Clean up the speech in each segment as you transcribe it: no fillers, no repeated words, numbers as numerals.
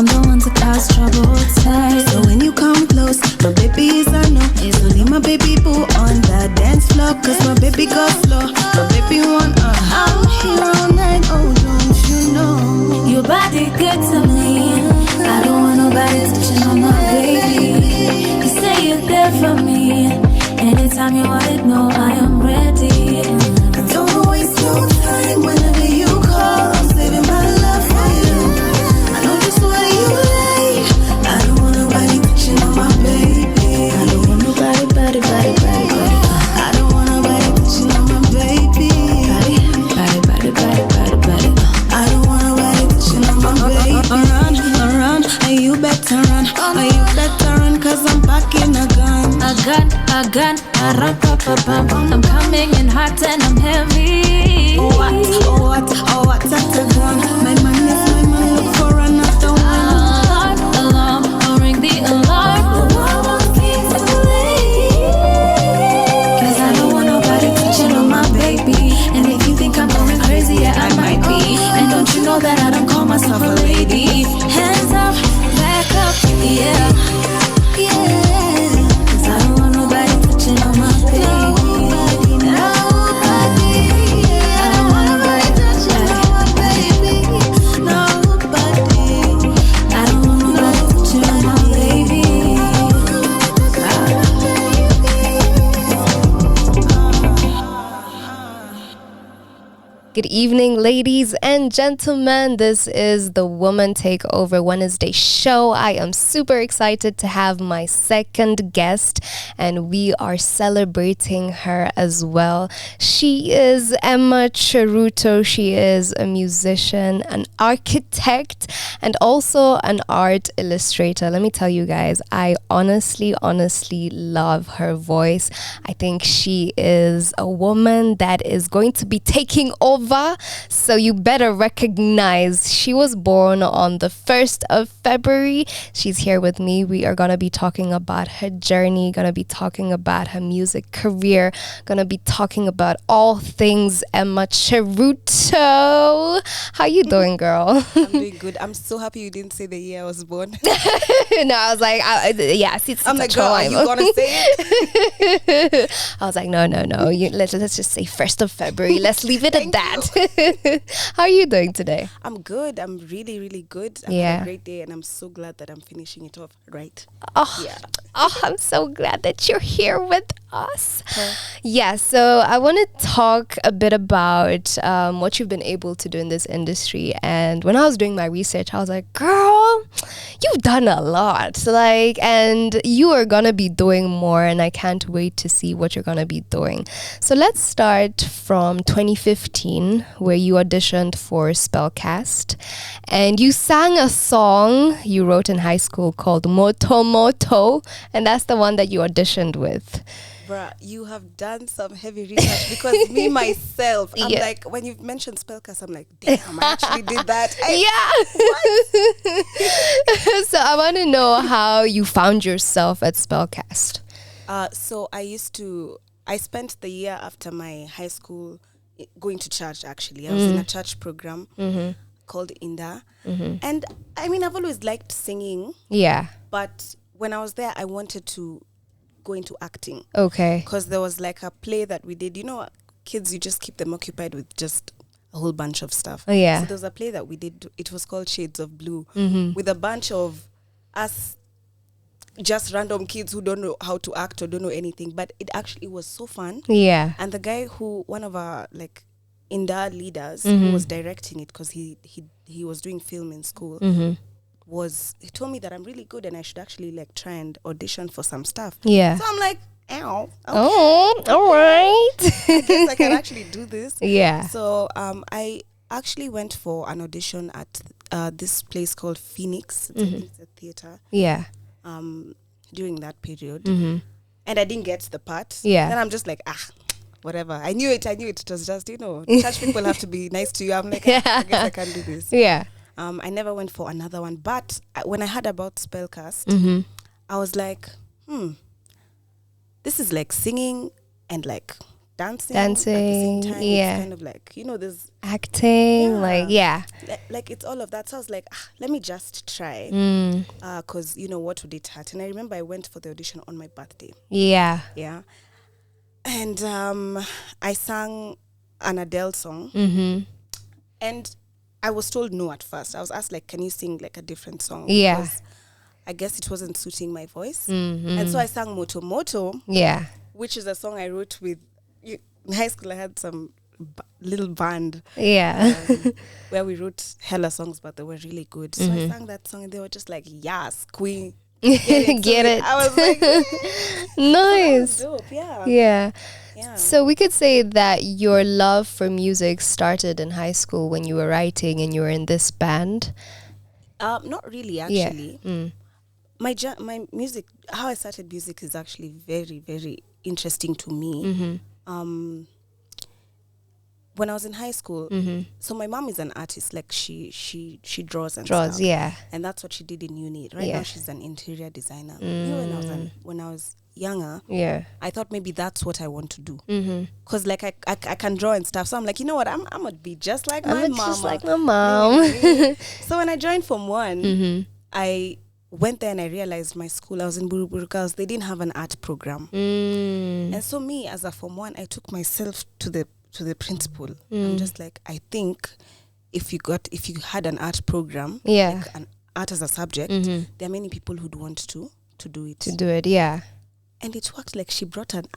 I'm the one to cause trouble tight. So when you come close, my baby is a no. So leave my baby boo on the dance floor, cause my baby go slow. My baby want I'm here all night, oh don't you know? Your body good to me. I don't want nobody touching on my baby. You say you're there for me. Anytime you want it, no, I am ready. Don't waste your time whenever you call. I'm saving my love for you. I know just what you like. I don't want nobody touching on my baby. I don't want nobody, body. I don't want nobody touching on my baby. Body. I don't want nobody touching on my baby. Run, you better run. You better run, cause I'm packing a gun. A gun, I run, I'm coming in hot and I'm heavy. What? That's a gun. My man is my man, look for another one. Alarm, I'll ring the alarm. Cause I don't want nobody touching on my baby. And if you think I'm going crazy, yeah, I might be. And don't you know that I don't call myself a lady? Hands up, back up, yeah. Cause I don't want nobody touching on my baby. Nobody. I don't want nobody touching on my baby. Nobody. I don't want nobody touching on my baby. Good evening, ladies and gentlemen. This is the Woman Takeover Wednesday show. I am super excited to have my second guest, and we are celebrating her as well. She is Emma Cheruto. She is a musician, an architect, and also an art illustrator. Let me tell you guys, I honestly love her voice. I think she is a woman that is going to be taking over. So you better recognize she was born on the 1st of February. She's here with me. We are going to be talking about her journey, going to be talking about her music career, going to be talking about all things Emma Cheruto. How you doing, girl? I'm doing good. I'm so happy you didn't say the year I was born. No, I was like, I'm like, girl, are you gonna say it? I was like, no. Let's just say 1st of February. Let's leave it at that. How are you doing today? I'm good. I'm really, really good. I've had a great day, and I'm so glad that I'm finishing it off right. I'm so glad that you're here with us. Yeah, so I want to talk a bit about what you've been able to do in this industry. And when I was doing my research, I was like, girl, you've done a lot. And you are going to be doing more, and I can't wait to see what you're going to be doing. So let's start from 2015, where you auditioned for Spellcast, and you sang a song you wrote in high school called Moto Moto, and that's the one that you auditioned with. Bruh, you have done some heavy research, because me myself, I'm like, when you mentioned Spellcast, I'm like, damn, I actually did that. So I want to know how you found yourself at Spellcast. So I spent the year after my high school going to church, actually. I was in a church program called Inda. And I mean, I've always liked singing. Yeah. But when I was there, I wanted to go into acting. Okay. Because there was like a play that we did. You know, kids, you just keep them occupied with just a whole bunch of stuff. Oh, yeah. So there was a play that we did. It was called Shades of Blue, with a bunch of us just random kids who don't know how to act or don't know anything. But it was so fun. Yeah. And the guy one of our Inda leaders who was directing it, because he was doing film in school, he told me that I'm really good and I should actually try and audition for some stuff. Yeah. So I'm like, ow. Okay. Oh, all right. I guess I can actually do this. Yeah. So I actually went for an audition at this place called Phoenix. It's a theater. Yeah. During that period. And I didn't get the part. Yeah. Then I'm just like, whatever. I knew it. It was just, church people have to be nice to you. I'm like, I guess I can do this. Yeah. I never went for another one. But when I heard about Spellcast, I was like, this is like singing and dancing at the same time. yeah. It's kind of like, there's Acting, like it's all of that. So I was like, let me just try. Because, what would it hurt? And I remember I went for the audition on my birthday. Yeah. Yeah. And I sang an Adele song. And I was told no at first. I was asked, like, can you sing, like, a different song? Yeah. Because I guess it wasn't suiting my voice. And so I sang Moto Moto. Yeah. Which is a song I wrote with... in high school, I had some little band. Yeah. Where we wrote hella songs, but they were really good. So I sang that song and they were just like, yes, queen. Get it. I was like, nice. So that was dope, Yeah. Yeah. So we could say that your love for music started in high school when you were writing and you were in this band. Not really, actually. My music, how I started music is actually very, very interesting to me. When I was in high school, so my mom is an artist, like she draws and stuff. Yeah. And that's what she did in uni. Right now she's an interior designer. When I was younger, I thought maybe that's what I want to do. Because like I can draw and stuff. So I'm like, you know what, I'm gonna be just like my mom. Just like my mom. So when I joined Form 1, I went there and I realized my school, I was in Buruburu Girls, they didn't have an art program. And so me as a Form 1, I took myself to the principal. I'm just like, I think if you had an art program, like an art as a subject, there are many people who'd want to do it. And it worked. Like she brought an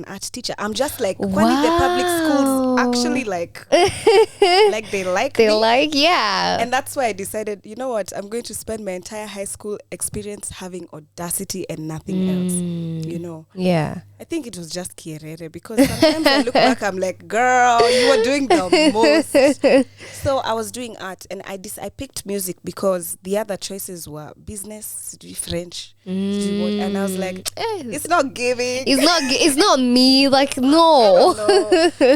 art teacher. I'm just like, when the public schools actually like they like me. And that's why I decided, you know what, I'm going to spend my entire high school experience having audacity and nothing else. I think it was just Kierere, because sometimes I look back, I'm like, girl, you were doing the most. So I was doing art, and I picked music because the other choices were business, French, and I was like, it's not giving. It's not me. Like, no.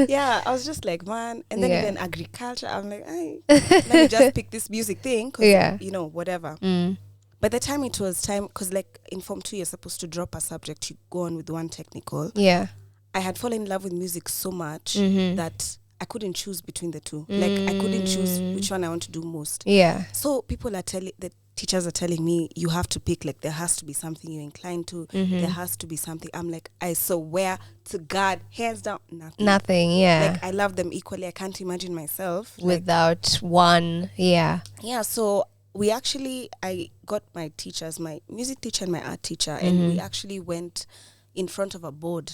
Yeah, I was just like, man. And then even agriculture, I'm like, let me just pick this music thing, because whatever. By the time it was time, because like in Form 2 you're supposed to drop a subject, you go on with one technical. I had fallen in love with music so much that I couldn't choose between the two. Like I couldn't choose which one I want to do most. So people are the teachers are telling me, you have to pick, like there has to be something you're inclined to. There has to be something. I'm like, I swear to God, hands down, nothing. Like I love them equally. I can't imagine myself without one. So I got my teachers, my music teacher and my art teacher, and we actually went in front of a board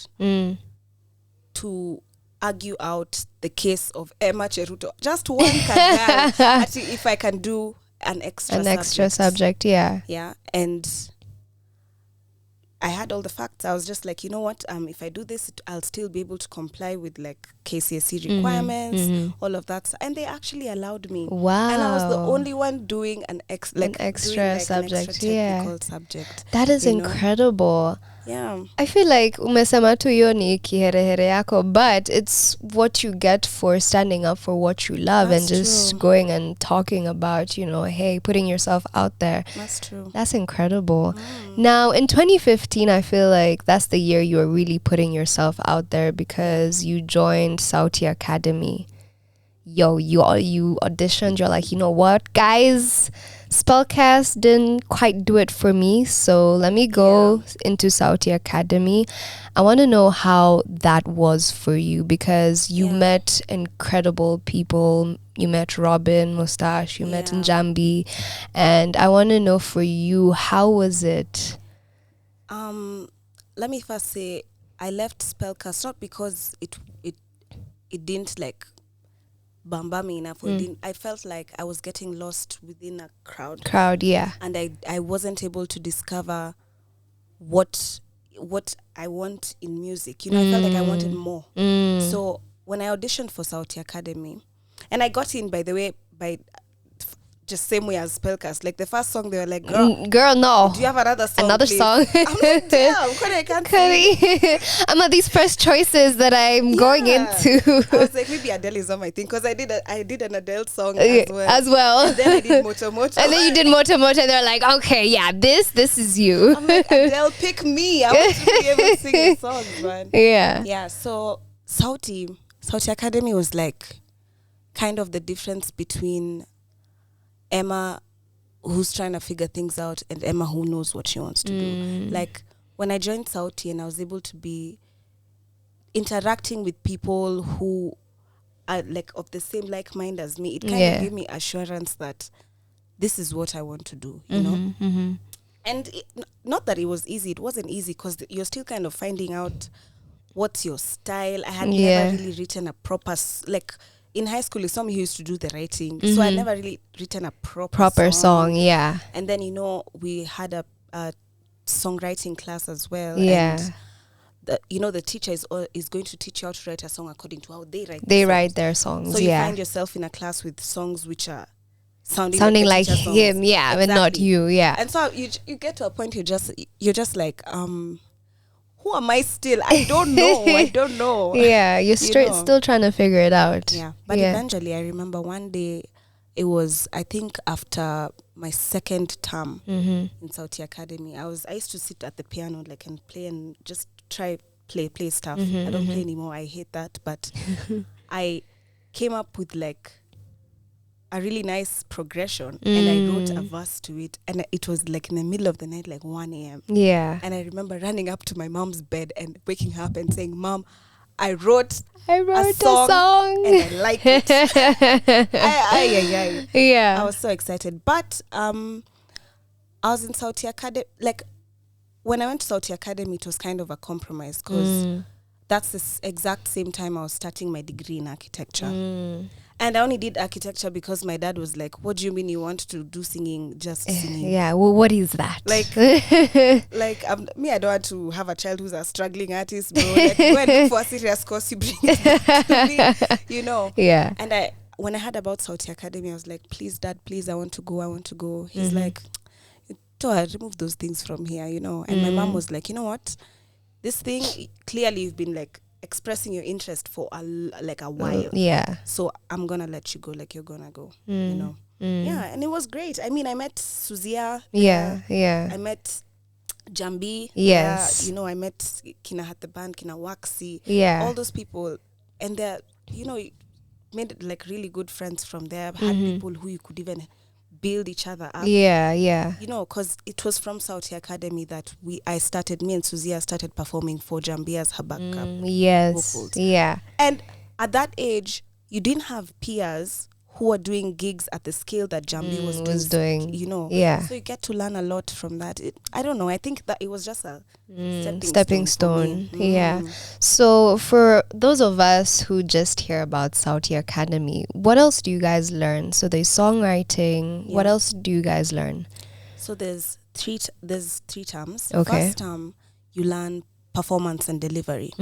to argue out the case of Emma Cheruto. Just one girl, if I can do an extra subject. And I had all the facts. I was just like, you know what, if I do this, I'll still be able to comply with like KCSE requirements, all of that. And they actually allowed me. Wow. And I was the only one doing an extra subject. Technical subject. That is incredible. Yeah. I feel like umesema tu hiyo ni kiherehere yako, but it's what you get for standing up for what you love. That's and just true. Going and talking about, hey, putting yourself out there. That's true. That's incredible. Now, in 2015, I feel like that's the year you were really putting yourself out there, because you joined Sauti Academy. You auditioned. You're like, you know what, guys? Spellcast didn't quite do it for me, so let me go into Sauti Academy. I want to know how that was for you, because you met incredible people. You met Robin, Mustache, you met Njambi, and I want to know for you, how was it? Let me first say, I left Spellcast not because it didn't like bamba me enough. I felt like I was getting lost within a crowd, and I wasn't able to discover what I want in music. I felt like I wanted more. So when I auditioned for Sauti Academy, and I got in, by the way, by just same way as Spellcast. Like the first song, they were like, girl, no. Do you have another song? Another please? song. I'm like, damn, I can't sing. I'm at these first choices that I'm going into. I was like, maybe Adele is on my thing, because I did an Adele song as well. And then I did Moto Moto. And then you did Moto Moto, and they're like, okay, this is you. I'm like, Adele, pick me. I want to be able to sing your songs, man. Yeah. Yeah. So Sauti Academy was like kind of the difference between Emma, who's trying to figure things out, and Emma, who knows what she wants to do. Like when I joined Sauti and I was able to be interacting with people who are like of the same like mind as me, it kind of gave me assurance that this is what I want to do, you know. And not that it was easy. It wasn't easy because you're still kind of finding out what's your style. I had never really written a proper like in high school. It's some who used to do the writing, so I never really written a proper song. Yeah. And then we had a songwriting class as well. Yeah. And the teacher is going to teach you how to write a song according to how they write. Write their songs. So you find yourself in a class with songs which are sounding like him, exactly. but not you, And so you get to a point you're just like, who am I still? I don't know. Yeah, you're still trying to figure it out. Yeah, but eventually I remember one day, it was I think after my second term in Sauti Academy, I used to sit at the piano like and play and just try play stuff. I don't play anymore. I hate that, but I came up with like a really nice progression and I wrote a verse to it, and it was like in the middle of the night, like 1 a.m. Yeah. And I remember running up to my mom's bed and waking her up and saying, "Mom, I wrote a song and I like it." Yeah. I was so excited. But I was in Sauti Academy. Like when I went to Sauti Academy, it was kind of a compromise because that's the exact same time I was starting my degree in architecture. And I only did architecture because my dad was like, "What do you mean you want to do singing, just singing?" Yeah, well, what is that? Like I don't want to have a child who's a struggling artist, bro. Like, go and look for a serious course, you bring it back to me, you know? Yeah. And when I heard about Sauti Academy, I was like, "Please, Dad, please, I want to go. He's like, "Toa, remove those things from here, you know?" And my mom was like, "You know what? This thing, clearly you've been like expressing your interest for a while. Yeah. So I'm gonna let you go, like you're gonna go, you know." Yeah, and it was great. I mean, I met Suzia. Yeah. I met Jambi. Yes. I met Kina Hat the band, Kina Waxi. Yeah. All those people. And they're, made like really good friends from there. Had people who you could even build each other up. Yeah. Because it was from Sauti Academy that me and Suzia started performing for Jambi as her backup vocals. Yeah. And at that age, you didn't have peers who were doing gigs at the scale that Jambi was doing. Yeah. So you get to learn a lot from that. I don't know. I think that it was just a stepping stone. Yeah. So for those of us who just hear about Sauti Academy, what else do you guys learn? So there's songwriting. Yeah. What else do you guys learn? So there's three terms. Okay. First term, you learn performance and delivery.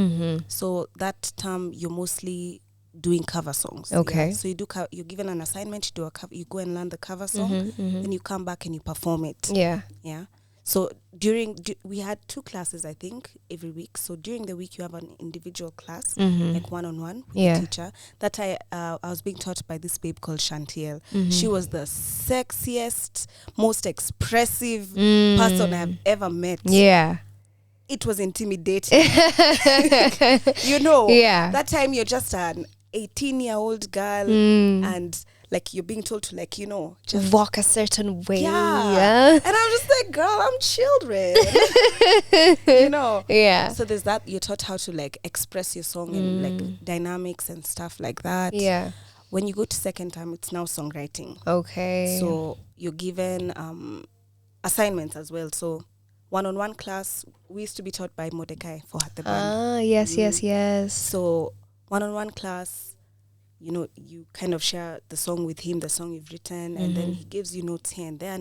So that term, you're mostly doing cover songs. Okay. Yeah? So you're given an assignment, you go and learn the cover song, then you come back and you perform it. Yeah. So we had 2 classes, I think, every week. So during the week you have an individual class, like one-on-one with the teacher. That I was being taught by this babe called Chantiel. She was the sexiest, most expressive person I've ever met. Yeah. It was intimidating. That time you're just an 18-year-old girl and like you're being told to just walk a certain way. Yeah. And I'm just like, girl, I'm children. Yeah. So there's that. You're taught how to express your song and like dynamics and stuff like that. Yeah. When you go to second time, it's now songwriting. Okay. So you're given assignments as well. So one-on-one class, we used to be taught by Mordecai for the band. Yes. So one-on-one class, you kind of share the song with him, the song you've written, and then he gives you notes here and there.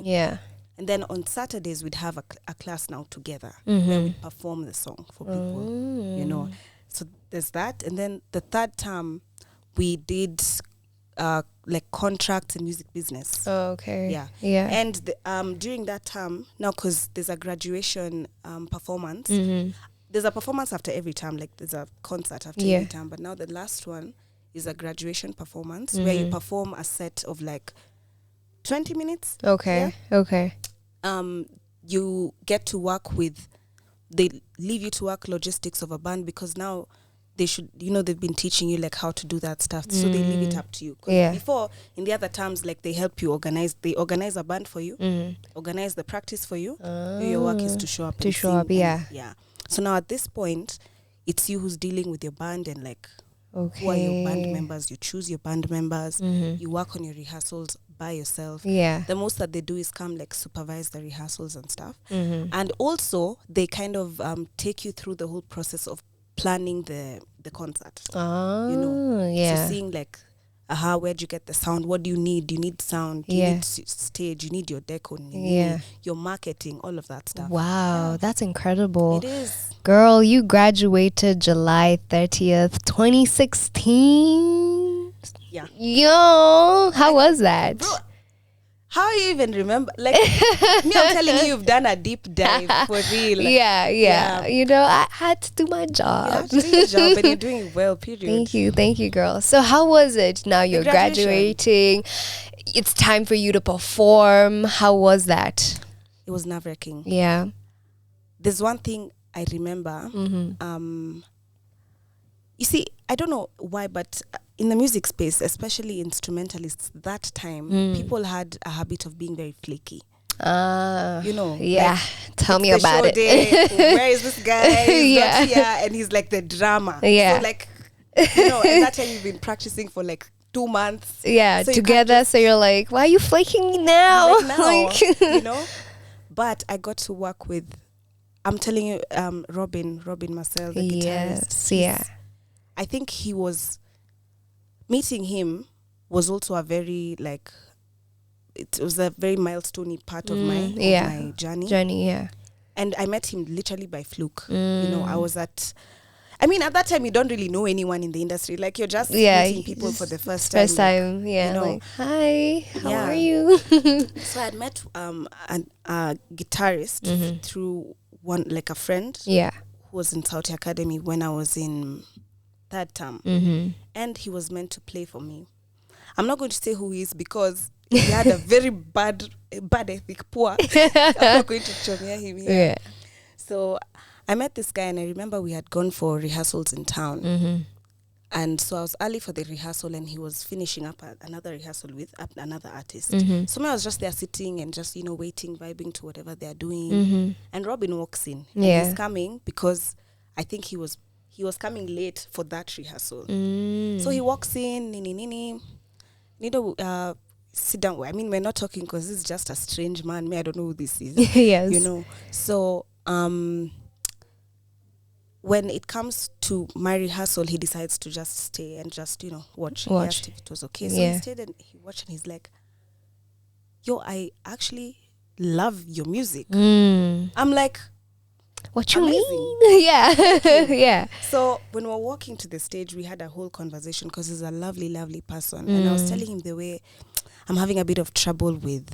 Yeah. And then on Saturdays, we'd have a class now together where we perform the song for people, So there's that. And then the third term, we did like contracts and music business. Okay. Yeah. And during that term, now because there's a graduation performance, there's a performance after every term, like there's a concert after every term. But now the last one is a graduation performance where you perform a set of like 20 minutes. Okay. Yeah? Okay. You get to work with, they leave you to work logistics of a band because now they've been teaching you like how to do that stuff, so they leave it up to you. 'Cause Yeah. before, in the other terms, like they help you they organize a band for you, organize the practice for you. Your work is to show up and sing yeah. So now at this point, it's you who's dealing with your band and like who are your band members. You choose your band members. You work on your rehearsals by yourself. Yeah. The most that they do is come like supervise the rehearsals and stuff. And also they kind of take you through the whole process of planning the concert. You know, yeah. so seeing like, where'd you get the sound? What do you need? Do you need sound? Do you need stage? You need your deco? Your marketing, all of that stuff. Wow, that's incredible. It is. Girl, you graduated July 30th, 2016. Yeah. Yo, how was that? Bro, how you even remember? Like, me, I'm telling you, you've done a deep dive for real. Yeah. You know, I had to do my job. You have to do your job, and you're doing it well, period. Thank you, girl. So how was it? Now you're graduation. graduating. It's time for you to perform. How was that? It was nerve-wracking. Yeah. There's one thing I remember. You see, I don't know why, but in the music space, especially instrumentalists, that time, people had a habit of being very flaky. You know, yeah. like, Tell me the about show it. Day, where is this guy? He's not here, and he's like the drama. Yeah. So like, you know, and that time you've been practicing for like 2 months. Yeah, so together. So you're like, why are you flaking me now? Like, you know. But I got to work with, I'm telling you, Robin Marcel, the guitarist. Yeah. I think meeting him was also a very like, it was a very milestone part of my journey. Yeah. And I met him literally by fluke. You know, at that time you don't really know anyone in the industry. Like you're just meeting people for the first time. Yeah. You know, like, hi, how are you? So I had met a guitarist through a friend. Yeah. Who was in Saudi Academy when I was in third term. And he was meant to play for me. I'm not going to say who he is because he had a very bad ethic, poor. I'm not going to chomia him here. Yeah. So I met this guy and I remember we had gone for rehearsals in town. And so I was early for the rehearsal and he was finishing up another rehearsal with another artist. So I was just there sitting and just, you know, waiting, vibing to whatever they're doing. And Robin walks in. And he's coming because I think he was coming late for that rehearsal. So he walks in, sit down. I mean, we're not talking because this is just a strange man. Me, I don't know who this is. Yes. You know. So when it comes to my rehearsal, he decides to just stay and just, you know, watch. He asked if it was okay. So he stayed and he watched and he's like, yo, I actually love your music. I'm like, what you amazing. mean? Yeah. So when we were walking to the stage, we had a whole conversation because he's a lovely, lovely person. And I was telling him the way I'm having a bit of trouble with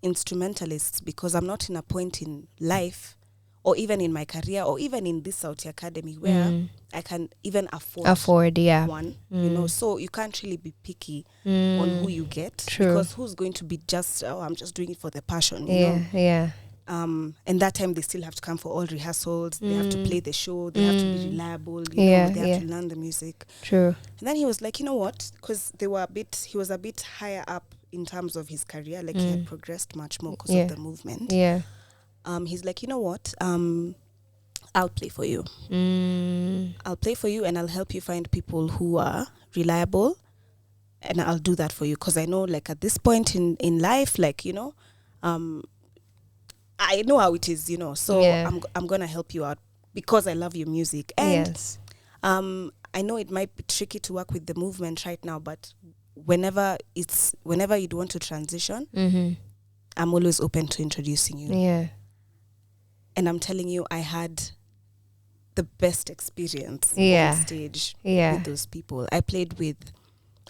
instrumentalists because I'm not in a point in life or even in my career or even in this Saudi Academy where I can even afford one, you know. So you can't really be picky on who you get. True. Because who's going to be just, I'm just doing it for the passion, you know. Yeah. And that time they still have to come for all rehearsals. They have to play the show. They have to be reliable. You know, they have to learn the music. True. And then he was like, you know what? Because he was a bit higher up in terms of his career. Like he had progressed much more because of the movement. Yeah. He's like, you know what? I'll play for you. I'll play for you and I'll help you find people who are reliable. And I'll do that for you. Because I know like at this point in life, like, you know, I know how it is, you know, so I'm going to help you out because I love your music. And I know it might be tricky to work with the movement right now, but whenever you'd want to transition, I'm always open to introducing you. Yeah. And I'm telling you, I had the best experience on stage with those people. I played with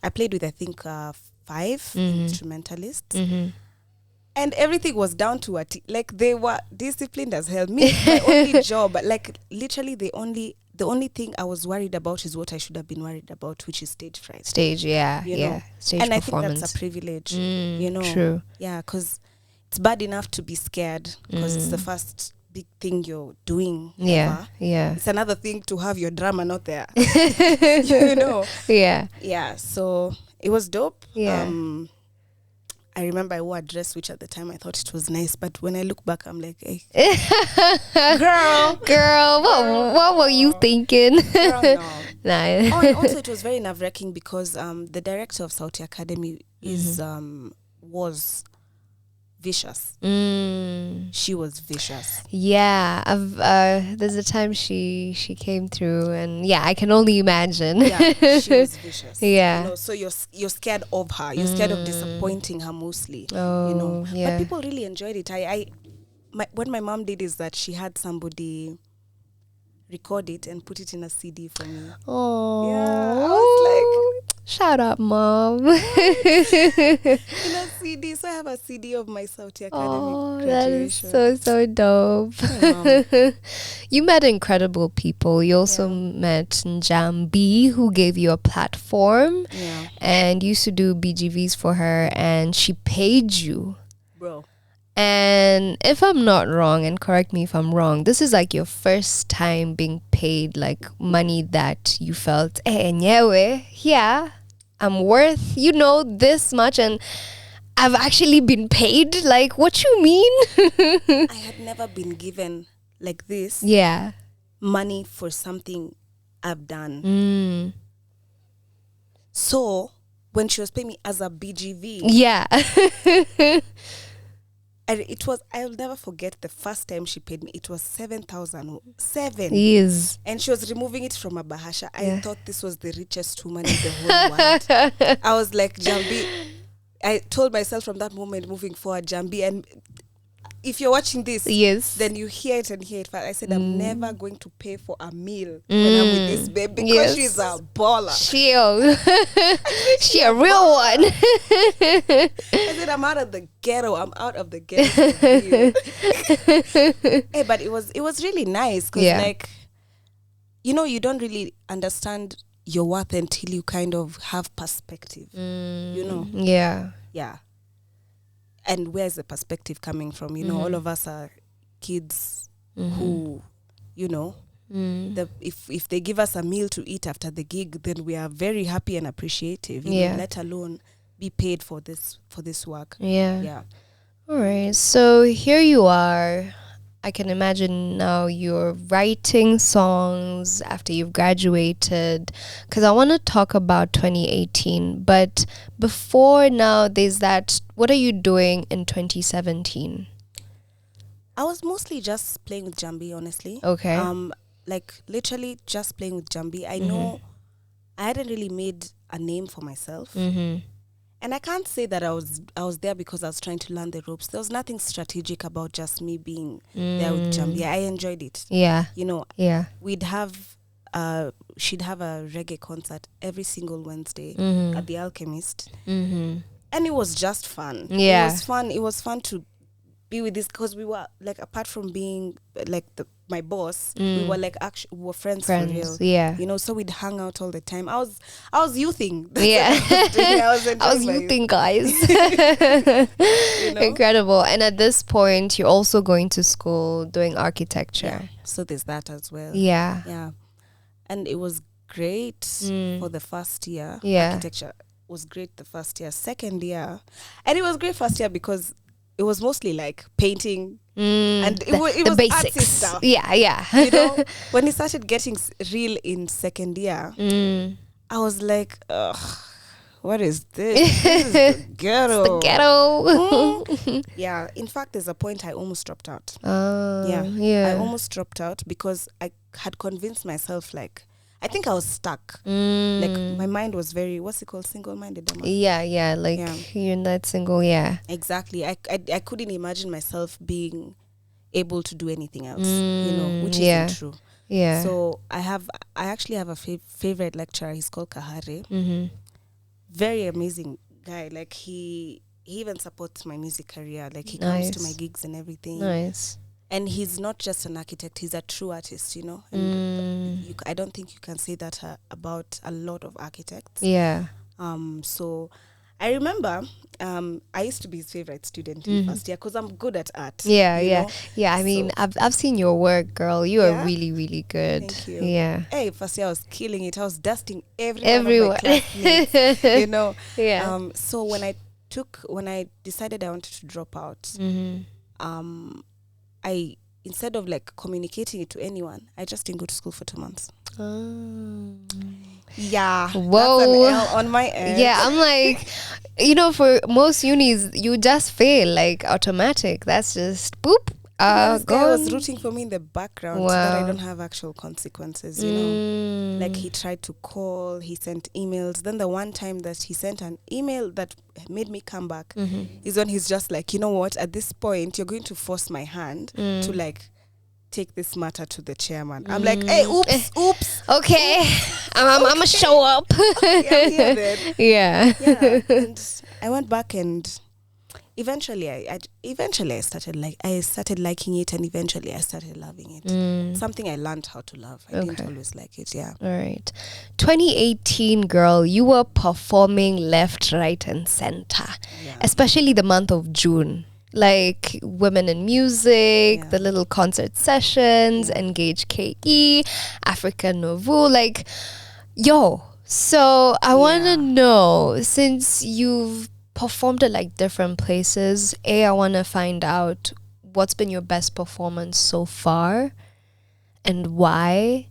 I think 5 instrumentalists. And everything was down to a T. Like they were disciplined as hell. Me, my only job, like literally the only thing I was worried about is what I should have been worried about, which is stage fright. Stage, you know? Stage and performance. I think that's a privilege, you know. True. Yeah, because it's bad enough to be scared because it's the first big thing you're doing. Yeah, ever. yeah. It's another thing to have your drama not there. You know. Yeah. Yeah. So it was dope. Yeah. I remember I wore a dress which at the time I thought it was nice, but when I look back, I'm like, hey, girl, what were you thinking? girl, no. Nah. Oh, and also it was very nerve-wracking because the director of Sauti Academy was vicious. She was vicious. Yeah, there's a time she came through, and yeah, I can only imagine. Yeah, she was vicious. Yeah. You know, so you're scared of her. You're scared of disappointing her mostly. Oh, you know. yeah. But people really enjoyed it. What my mom did is that she had somebody record it and put it in a CD for me. Oh, yeah, I was like, shout out, mom. in a CD. So I have a CD of my Sauti Academy graduation. That is so dope. Hey, you met incredible people. You also met Njambi, who gave you a platform. Yeah. And you used to do BGVs for her, and she paid you. Bro. And if I'm not wrong, and correct me if I'm wrong, this is like your first time being paid like money that you felt, yeah, I'm worth, this much, and I've actually been paid. Like, what you mean? I had never been given like this. Yeah. Money for something I've done. So when she was paying me as a BGV, yeah. I'll never forget the first time she paid me. It was 7,000. 7. Yes. And she was removing it from a bahasha. I thought this was the richest woman in the whole world. I was like, Jambi. I told myself from that moment moving forward, Jambi, and if you're watching this, yes, then you hear it and hear it. I said, I'm never going to pay for a meal when I'm with this babe because she's a baller. She a real one. I said, I'm out of the ghetto. I'm out of the ghetto. Hey, but it was really nice because like, you don't really understand your worth until you kind of have perspective. Yeah. And where's the perspective coming from? All of us are kids who, if they give us a meal to eat after the gig, then we are very happy and appreciative. Let alone be paid for this work. Yeah. All right. So here you are. I can imagine now you're writing songs after you've graduated, because I want to talk about 2018. But before now, there's that. What are you doing in 2017? I was mostly just playing with Jambi, honestly. Okay. Like literally just playing with Jambi. I know I hadn't really made a name for myself. And I can't say that I was there because I was trying to learn the ropes. There was nothing strategic about just me being there with Jambi. I enjoyed it. Yeah. We'd have she'd have a reggae concert every single Wednesday at the Alchemist. And it was just fun. Yeah. It was fun to be with this because we were like, apart from being like my boss, we were like we were friends for real. Yeah. So we'd hang out all the time. I was youthing. Yeah. I was youthing, guys. Incredible. And at this point, you're also going to school doing architecture. Yeah. So there's that as well. Yeah. And it was great for the first year. Yeah. Architecture was great the first year. Second year, and it was great first year because it was mostly like painting and it was the basics. artsy stuff. Yeah. When it started getting real in second year, I was like, ugh, what is this? This is the ghetto. It's the ghetto. Yeah. In fact, there's a point I almost dropped out. Yeah. I almost dropped out because I had convinced myself, like, I think I was stuck. Like, my mind was very, what's it called? Single-minded. Yeah. You're not single, yeah. Exactly. I couldn't imagine myself being able to do anything else, which isn't true. Yeah. So I actually have a favorite lecturer. He's called Kahare. Very amazing guy. Like, he even supports my music career. Like, he comes to my gigs and everything. Nice. And he's not just an architect, he's a true artist, And I don't think you can say that about a lot of architects. Yeah. So I remember I used to be his favorite student in first year because I'm good at art. Yeah. I mean, I've seen your work, girl. You are really, really good. Thank you. Yeah. Hey, first year I was killing it. I was dusting everyone. Of my classmates, Yeah. So when I decided I wanted to drop out, I, instead of like communicating it to anyone, I just didn't go to school for 2 months. Yeah. Whoa. That's an L on my end. Yeah, I'm like, for most unis, you just fail, like automatic. That's just boop. This guy was rooting for me in the background so that I don't have actual consequences, Like he tried to call, he sent emails. Then the one time that he sent an email that made me come back is when he's just like, you know what, at this point, you're going to force my hand to like take this matter to the chairman. I'm like, hey, oops. Okay, I'm gonna show up. Yeah. And I went back and eventually I started liking it, and eventually I started loving it. Something I learned how to love. I didn't always like it. Yeah. All right. 2018, girl, you were performing left, right, and center, especially the month of June. Like Women in Music, the little concert sessions, Engage KE, Africa Nouveau, like, yo. So I want to know, since you've performed at like different places, I want to find out what's been your best performance so far and why.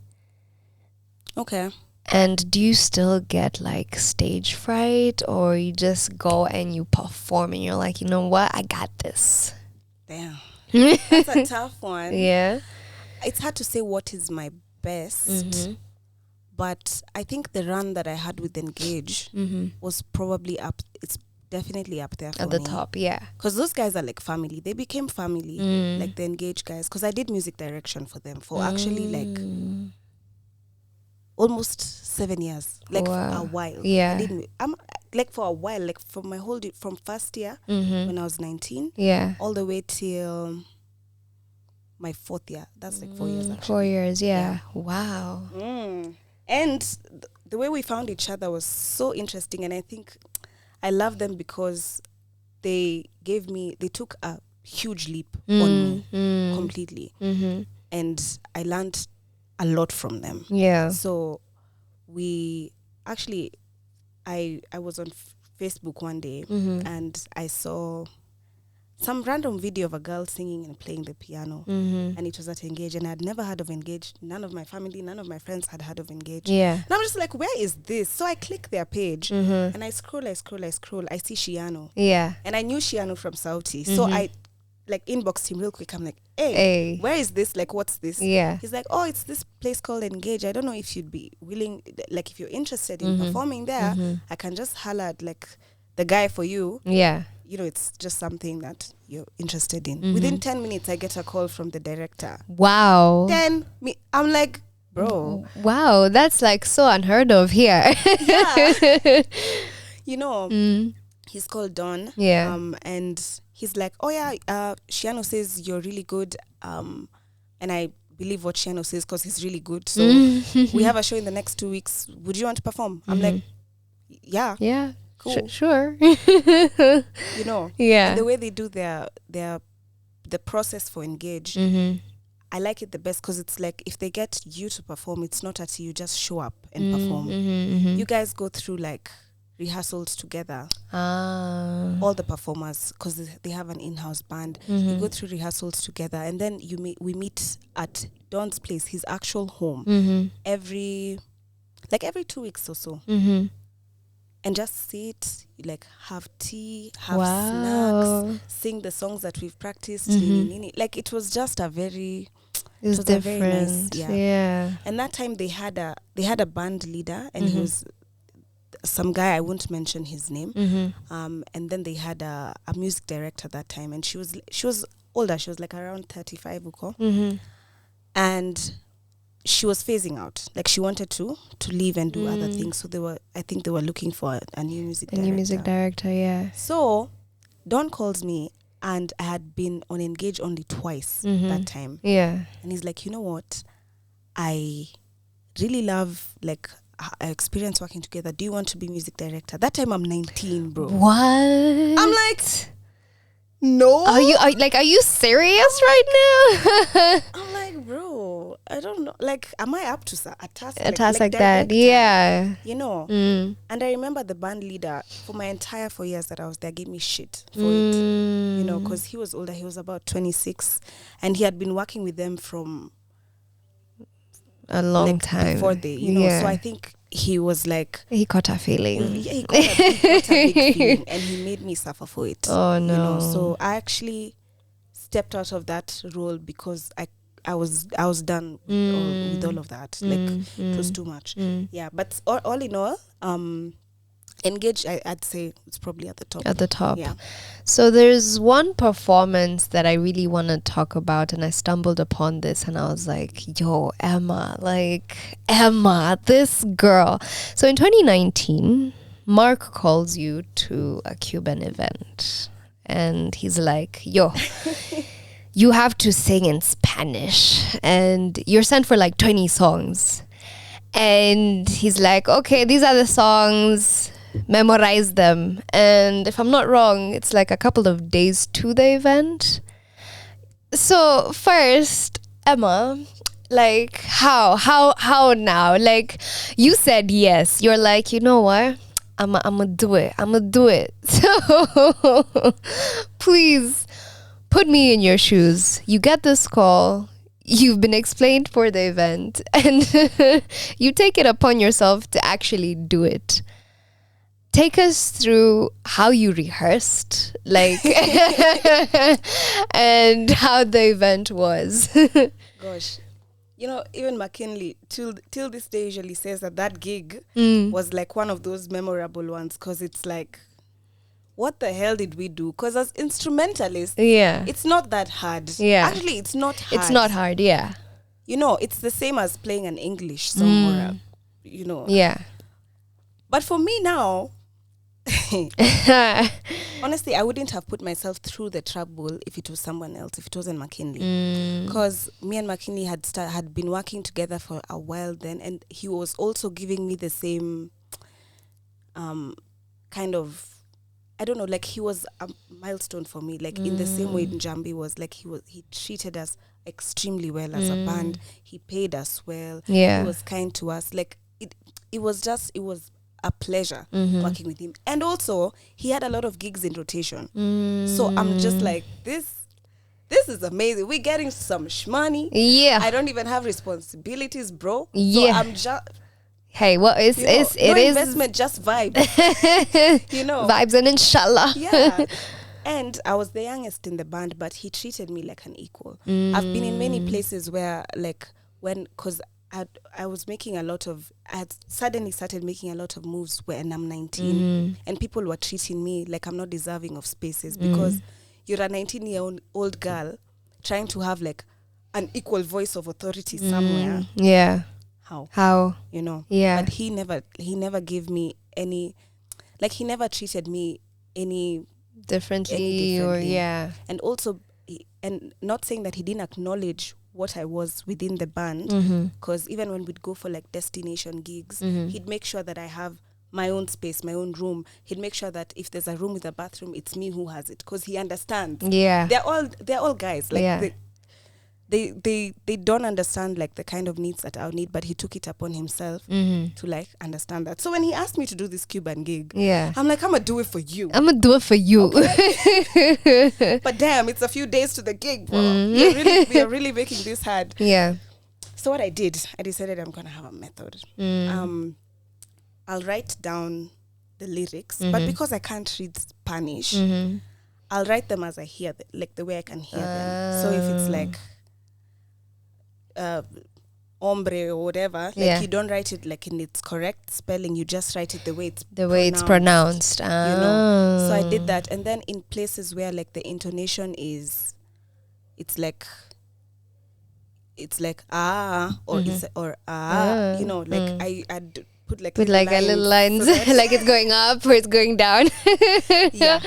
Okay. And do you still get like stage fright, or you just go and you perform and you're like, you know what, I got this? Damn. That's a tough one. Yeah. It's hard to say what is my best, but I think the run that I had with Engage was probably up. It's definitely up there for me. At the top, yeah. Because those guys are like family. They became family, like the Engage guys. Because I did music direction for them for actually like almost 7 years, like for a while. Yeah. I'm like for a while, like for my whole from first year when I was 19, all the way till my 4th year. That's like 4 years. Actually. 4 years, yeah. Wow. And the way we found each other was so interesting, and I think I love them because they took a huge leap on me completely, and I learned a lot from them. Yeah. So we actually, I was on Facebook one day and I saw some random video of a girl singing and playing the piano, and it was at Engage, and I'd never heard of Engage. None of my family, none of my friends had heard of Engage. Yeah. And I'm just like, where is this? So I click their page and I scroll. I see Shiano. Yeah. And I knew Shiano from Sauti. So I like inboxed him real quick. I'm like, hey, where is this? Like, what's this? Yeah. He's like, oh, it's this place called Engage. I don't know if you'd be willing, like if you're interested in performing there, I can just holler at like the guy for you. Yeah. You know, it's just something that you're interested in. Within 10 minutes, I get a call from the director. Wow. Then I'm like, bro. Wow, that's like so unheard of here. Yeah. You know, he's called Don. Yeah. And he's like, oh yeah, Shiano says you're really good. And I believe what Shiano says because he's really good. So we have a show in the next 2 weeks. Would you want to perform? I'm like, yeah. Yeah. Cool. Sure. You know, and the way they do the process for Engage, I like it the best because it's like if they get you to perform, it's not at you just show up and perform. You guys go through like rehearsals together. All the performers, because they have an in-house band. You go through rehearsals together, and then we meet at Don's place, his actual home, every 2 weeks or so. And just sit, like have tea, have snacks, sing the songs that we've practiced. Like it was just a very, it was different. A very nice, yeah. And that time they had a band leader, and he was some guy, I won't mention his name. And then they had a music director that time, and she was older. She was like around 35 and she was phasing out. Like she wanted to leave and do other things. So I think they were looking for a new music director. A new music director, yeah. So Don calls me, and I had been on Engage only twice that time. Yeah. And he's like, you know what? I really love like experience working together. Do you want to be music director? That time I'm 19, bro. What? I'm like, no. Are you serious right now? I'm like, bro, I don't know. Like, am I up to a task like that? Yeah. You know. And I remember the band leader for my entire 4 years that I was there gave me shit for it. You know, because he was older. He was about 26, and he had been working with them from a long time before they, you know. So I think he was like, he caught a feeling. Yeah, he got a big feeling, and he made me suffer for it. Oh no! You know, so I actually stepped out of that role because I was done with all of that. Like it was too much. Yeah, but all in all, Engage, I'd say it's probably at the top. At the top. Yeah. So there's one performance that I really want to talk about, and I stumbled upon this and I was like, yo, Emma, this girl. So in 2019, Mark calls you to a Cuban event and he's like, yo, you have to sing in Spanish and you're sent for like 20 songs. And he's like, okay, these are the songs, memorize them. And if I'm not wrong, it's like a couple of days to the event. So first, Emma, like how now? Like you said yes. You're like, you know what? I'ma do it. So please put me in your shoes. You get this call. You've been explained for the event and you take it upon yourself to actually do it. Take us through how you rehearsed, like, and how the event was. Gosh, you know, even McKinley till this day usually says that gig was like one of those memorable ones because it's like, what the hell did we do? Because as instrumentalists, it's not that hard. Yeah. Actually, it's not hard. It's not hard, yeah. You know, it's the same as playing an English song or you know. Yeah. But for me now, honestly, I wouldn't have put myself through the trouble if it was someone else, if it wasn't McKinley. Because me and McKinley had been working together for a while then, and he was also giving me the same kind of, I don't know, like he was a milestone for me, like in the same way Njambi was, like he treated us extremely well as a band. He paid us well. Yeah. He was kind to us. Like it was a pleasure working with him. And also he had a lot of gigs in rotation. So I'm just like, this is amazing. We're getting some shmoney. Yeah. I don't even have responsibilities, bro. Yeah. So I'm just, hey, well, it is investment, just vibe. You know, vibes and inshallah. Yeah. And I was the youngest in the band, but he treated me like an equal. I've been in many places where, like, because I was making I had suddenly started making a lot of moves when I'm 19, and people were treating me like I'm not deserving of spaces because you're a 19-year-old girl trying to have like an equal voice of authority somewhere. Yeah. How? You know? Yeah. But he never gave me any, like he never treated me any differently. Or yeah. And also, and not saying that he didn't acknowledge what I was within the band, because even when we'd go for like destination gigs, he'd make sure that I have my own space, my own room. He'd make sure that if there's a room with a bathroom, it's me who has it, because he understands. Yeah. They're all guys. Like they don't understand like the kind of needs that I'll need, but he took it upon himself to like understand that. So when he asked me to do this Cuban gig, I'm like, I'm gonna do it for you. Okay. But damn, it's a few days to the gig, bro. We are really making this hard. Yeah. So what I decided I'm gonna have a method. I'll write down the lyrics, but because I can't read Spanish, I'll write them as I hear them, like the way I can hear them. So if it's like hombre or whatever, like you don't write it like in its correct spelling, you just write it the way it's pronounced. You know. So I did that, and then in places where like the intonation is, it's like ah, or you know, like I'd put like with like a little lines, so that like it's going up or it's going down. Yeah.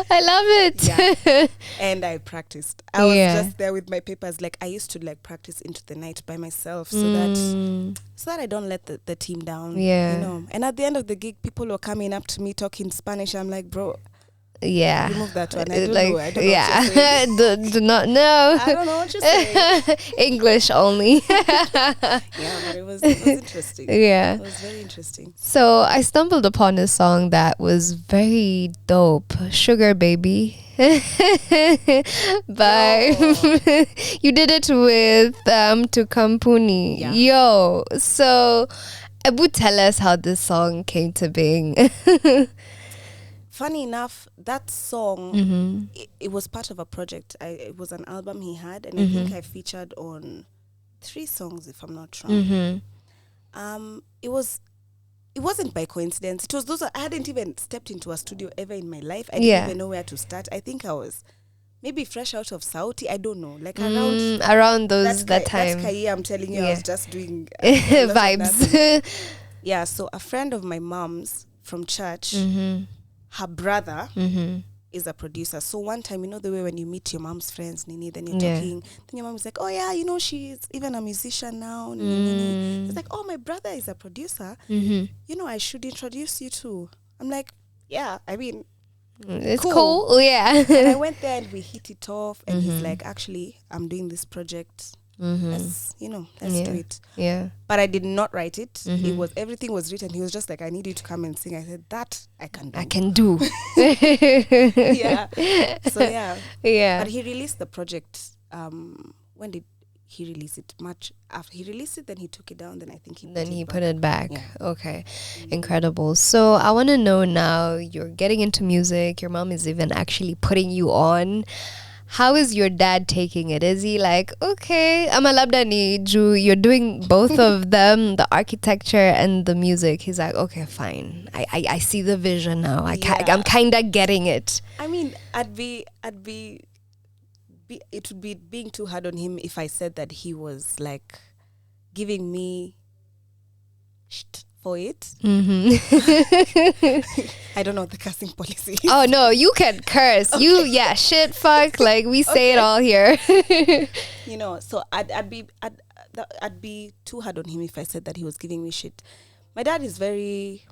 I love it. Yeah. And I practiced. I was just there with my papers. Like I used to like practice into the night by myself so that I don't let the team down. Yeah. You know. And at the end of the gig, people were coming up to me talking Spanish. I'm like, bro, yeah, remove that one. I don't like, know. I don't know yeah. what you're saying. do not know. I don't know what you're saying. English only. Yeah, but it was interesting. Yeah. It was very interesting. So I stumbled upon a song that was very dope, Sugar Baby. By you did it with Tukampuni. Yeah. Yo, so Abu, tell us how this song came to being. Funny enough, that song, it was part of a project. It was an album he had, and I think I featured on 3 songs, if I'm not wrong. It wasn't by coincidence. It was those. I hadn't even stepped into a studio ever in my life. I didn't even know where to start. I think I was maybe fresh out of Saudi. I don't know, like around that time. That's I'm telling you, I was just doing vibes. Yeah. So a friend of my mom's from church. Her brother is a producer. So one time, you know the way when you meet your mom's friends, Nini, then you're talking, then your mom is like, oh yeah, you know, she's even a musician now. Nini. It's like, oh, my brother is a producer. You know, I should introduce you to. I'm like, yeah, I mean, it's cool. Yeah. And I went there and we hit it off. And he's like, actually, I'm doing this project. Let's do it. Yeah. But I did not write it. Everything was written. He was just like, I need you to come and sing. I said, that I can do. Yeah. So yeah. Yeah. But he released the project. When did he release it? Much after he released it, then he took it down. Then I think he put it back. Yeah. Okay. Incredible. So I want to know now, you're getting into music. Your mom is even actually putting you on. How is your dad taking it? Is he like, okay, I'm a labdani Jew, you're doing both of them, the architecture and the music. He's like, okay, fine. I see the vision now. I'm kind of getting it. I mean, it would be being too hard on him if I said that he was like giving me shit for it. I don't know the cursing policy. Oh no, you can curse. Okay. Shit, fuck, like we say it all here. You know, so I'd be too hard on him if I said that he was giving me shit. My dad is very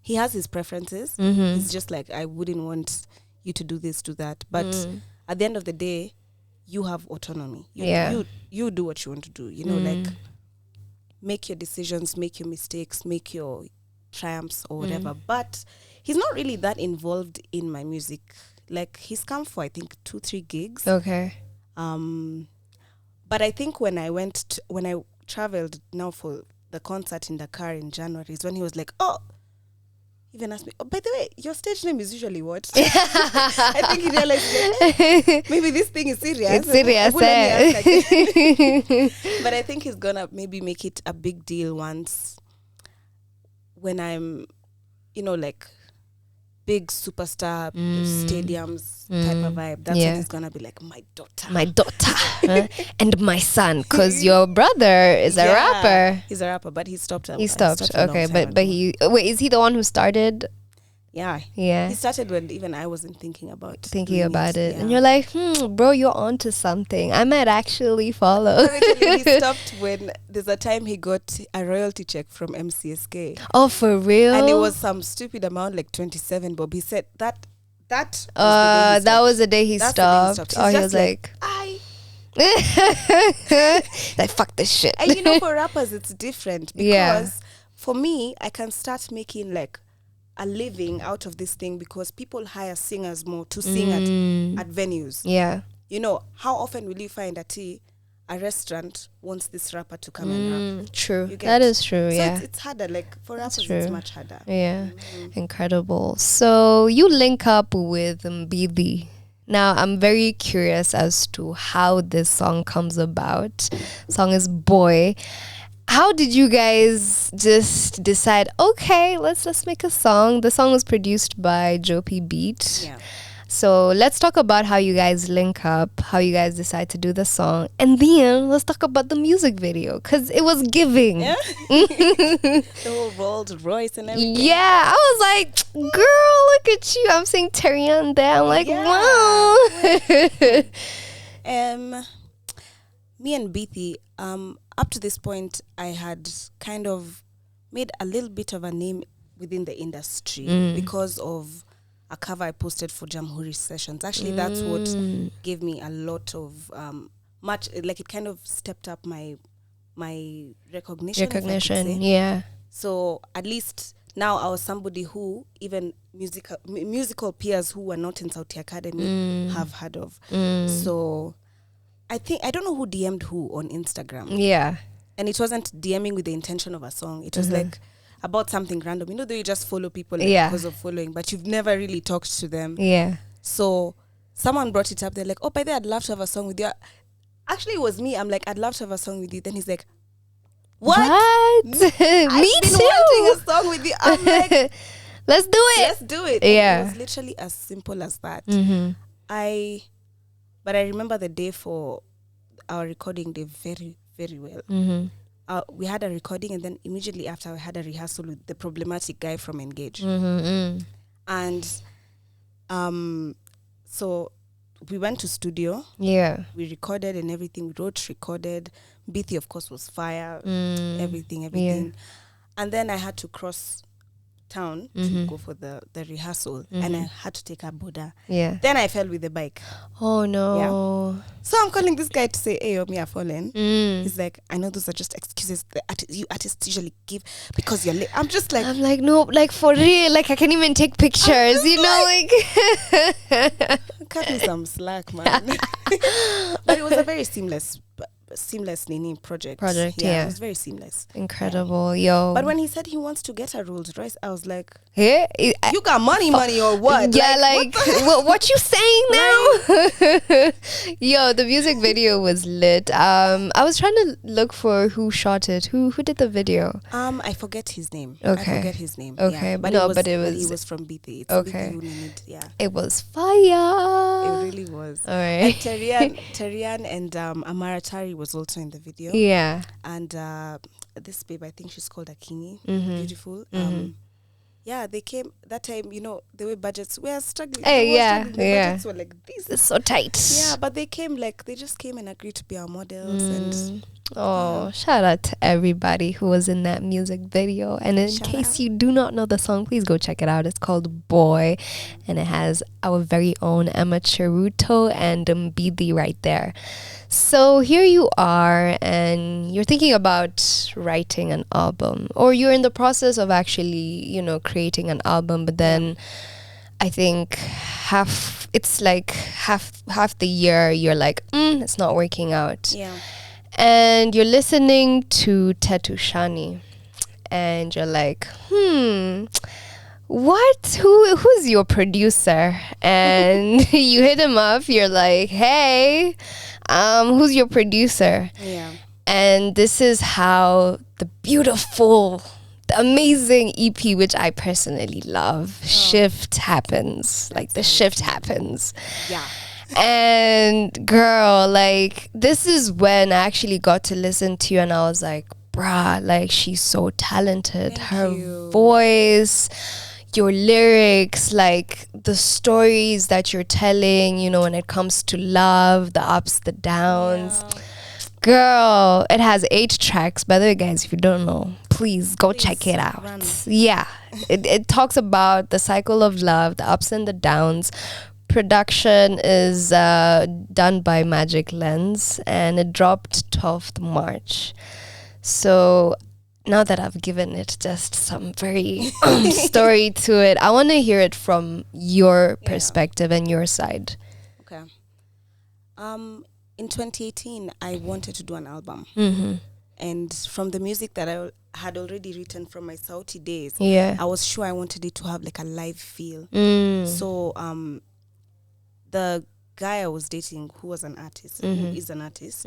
he has his preferences. He's just like, I wouldn't want you to do this, do that. But at the end of the day, you have autonomy. You do what you want to do. You know, like, make your decisions, make your mistakes, make your triumphs or whatever. But he's not really that involved in my music. Like, he's come for, I think, 2-3 gigs. Okay. But I think when I traveled now for the concert in Dakar in January is when he was like, oh, even asked me, oh, by the way, your stage name is usually what? I think he realized, like, maybe this thing is serious. It's serious, But I think he's gonna maybe make it a big deal once when I'm, you know, like big superstar stadiums type of vibe. That's when he's gonna be like, my daughter, and my son, because your brother is a rapper. He's a rapper, but he stopped. He stopped. Okay, but is he the one who started? Yeah. He started when even I wasn't thinking about it. Yeah. And you're like, bro, you're onto something. I might actually follow. He stopped when there's a time he got a royalty check from MCSK. Oh, for real? And it was some stupid amount, like 27 bob. He said that was the day he stopped. Oh, he was like like, fuck this shit. And you know, for rappers it's different because for me, I can start making like a living out of this thing because people hire singers more to sing at venues. Yeah. You know, how often will you find a restaurant wants this rapper to come and rap? True. That is true, so yeah. It's harder. Like, for rappers, it's much harder. Yeah. Incredible. So, you link up with Mbidi. Now, I'm very curious as to how this song comes about. Song is Boy. How did you guys just decide, okay, let's make a song? The song was produced by Joe P. Beat. Yeah. So let's talk about how you guys link up, how you guys decide to do the song, and then let's talk about the music video because it was giving. Yeah. The whole Rolls Royce and everything. Yeah, I was like, girl, look at you. I'm seeing Terian there. I'm like, wow. Me and Beatty, up to this point, I had kind of made a little bit of a name within the industry because of a cover I posted for Jamhuri Sessions. Actually, that's what gave me a lot of much, like it kind of stepped up my recognition. Yeah. So at least now I was somebody who even musical peers who were not in Sauti Academy have heard of. So I don't know who DM'd who on Instagram. Yeah. And it wasn't DMing with the intention of a song. It was like about something random. You know, you just follow people because of following, but you've never really talked to them. Yeah. So someone brought it up. They're like, oh, by the way, I'd love to have a song with you. Actually, it was me. I'm like, I'd love to have a song with you. Then he's like, what? Me I've been wanting a song with you. I'm like, let's do it. Let's do it. Yeah. It was literally as simple as that. But I remember the day for our recording day very, very well. We had a recording, and then immediately after, I had a rehearsal with the problematic guy from Engage. And so we went to studio. Yeah. We recorded and everything. We wrote, recorded. Beatty, of course, was fire. Everything. Yeah. And then I had to cross town to go for the rehearsal, and I had to take a Buddha. Yeah. Then I fell with the bike. Oh no. Yeah. So I'm calling this guy to say, hey, me, I've fallen. He's like, I know those are just excuses you artists usually give because you're late. I'm like, no, like for real, like I can't even take pictures, you know, like cut me some slack, man. But it was a very seamless Nini project. Yeah, it was very seamless. Incredible. Yo. But when he said he wants to get a Rolls Royce, I was like, hey, you got money or what? Yeah, like what you saying now? Yo, the music video was lit. I was trying to look for who shot it. Who did the video? I forget his name. Okay. Yeah. But he was from BT. Okay. Yeah. It was fire. It really was. All right. Terian and Amaratari was also in the video. Yeah. And this babe, I think she's called Akini. Beautiful. Yeah, they came that time, you know, the way budgets were struggling. Budgets were like this. It's so tight. Yeah, but they just came and agreed to be our models. And shout out to everybody who was in that music video. And in case you do not know the song, please go check it out. It's called Boy, and it has our very own Emma Cheruto and Mbidi right there. So here you are, and you're thinking about writing an album, or you're in the process of actually, you know, creating an album, but then I think half the year you're like, it's not working out. Yeah. And you're listening to Tetu Shani, and you're like, what? Who's your producer? And you hit him up. You're like, hey, who's your producer? Yeah. And this is how the beautiful, the amazing EP, which I personally love, Shift happens. Like the shift happens. Yeah. And girl, like this is when I actually got to listen to you, and I was like, bruh, like she's so talented. Her voice, your lyrics, like the stories that you're telling, you know, when it comes to love, the ups, the downs. Yeah. Girl, it has 8 tracks. By the way, guys, if you don't know, please go check it out. Run. Yeah. It talks about the cycle of love, the ups and the downs. Production is done by Magic Lens, and it dropped 12th March. So now that I've given it just some very story to it, I want to hear it from your perspective and your side. Okay. In 2018, I wanted to do an album. And from the music that I had already written from my Saudi days, I was sure I wanted it to have like a live feel. So the guy I was dating, who was an artist, who is an artist,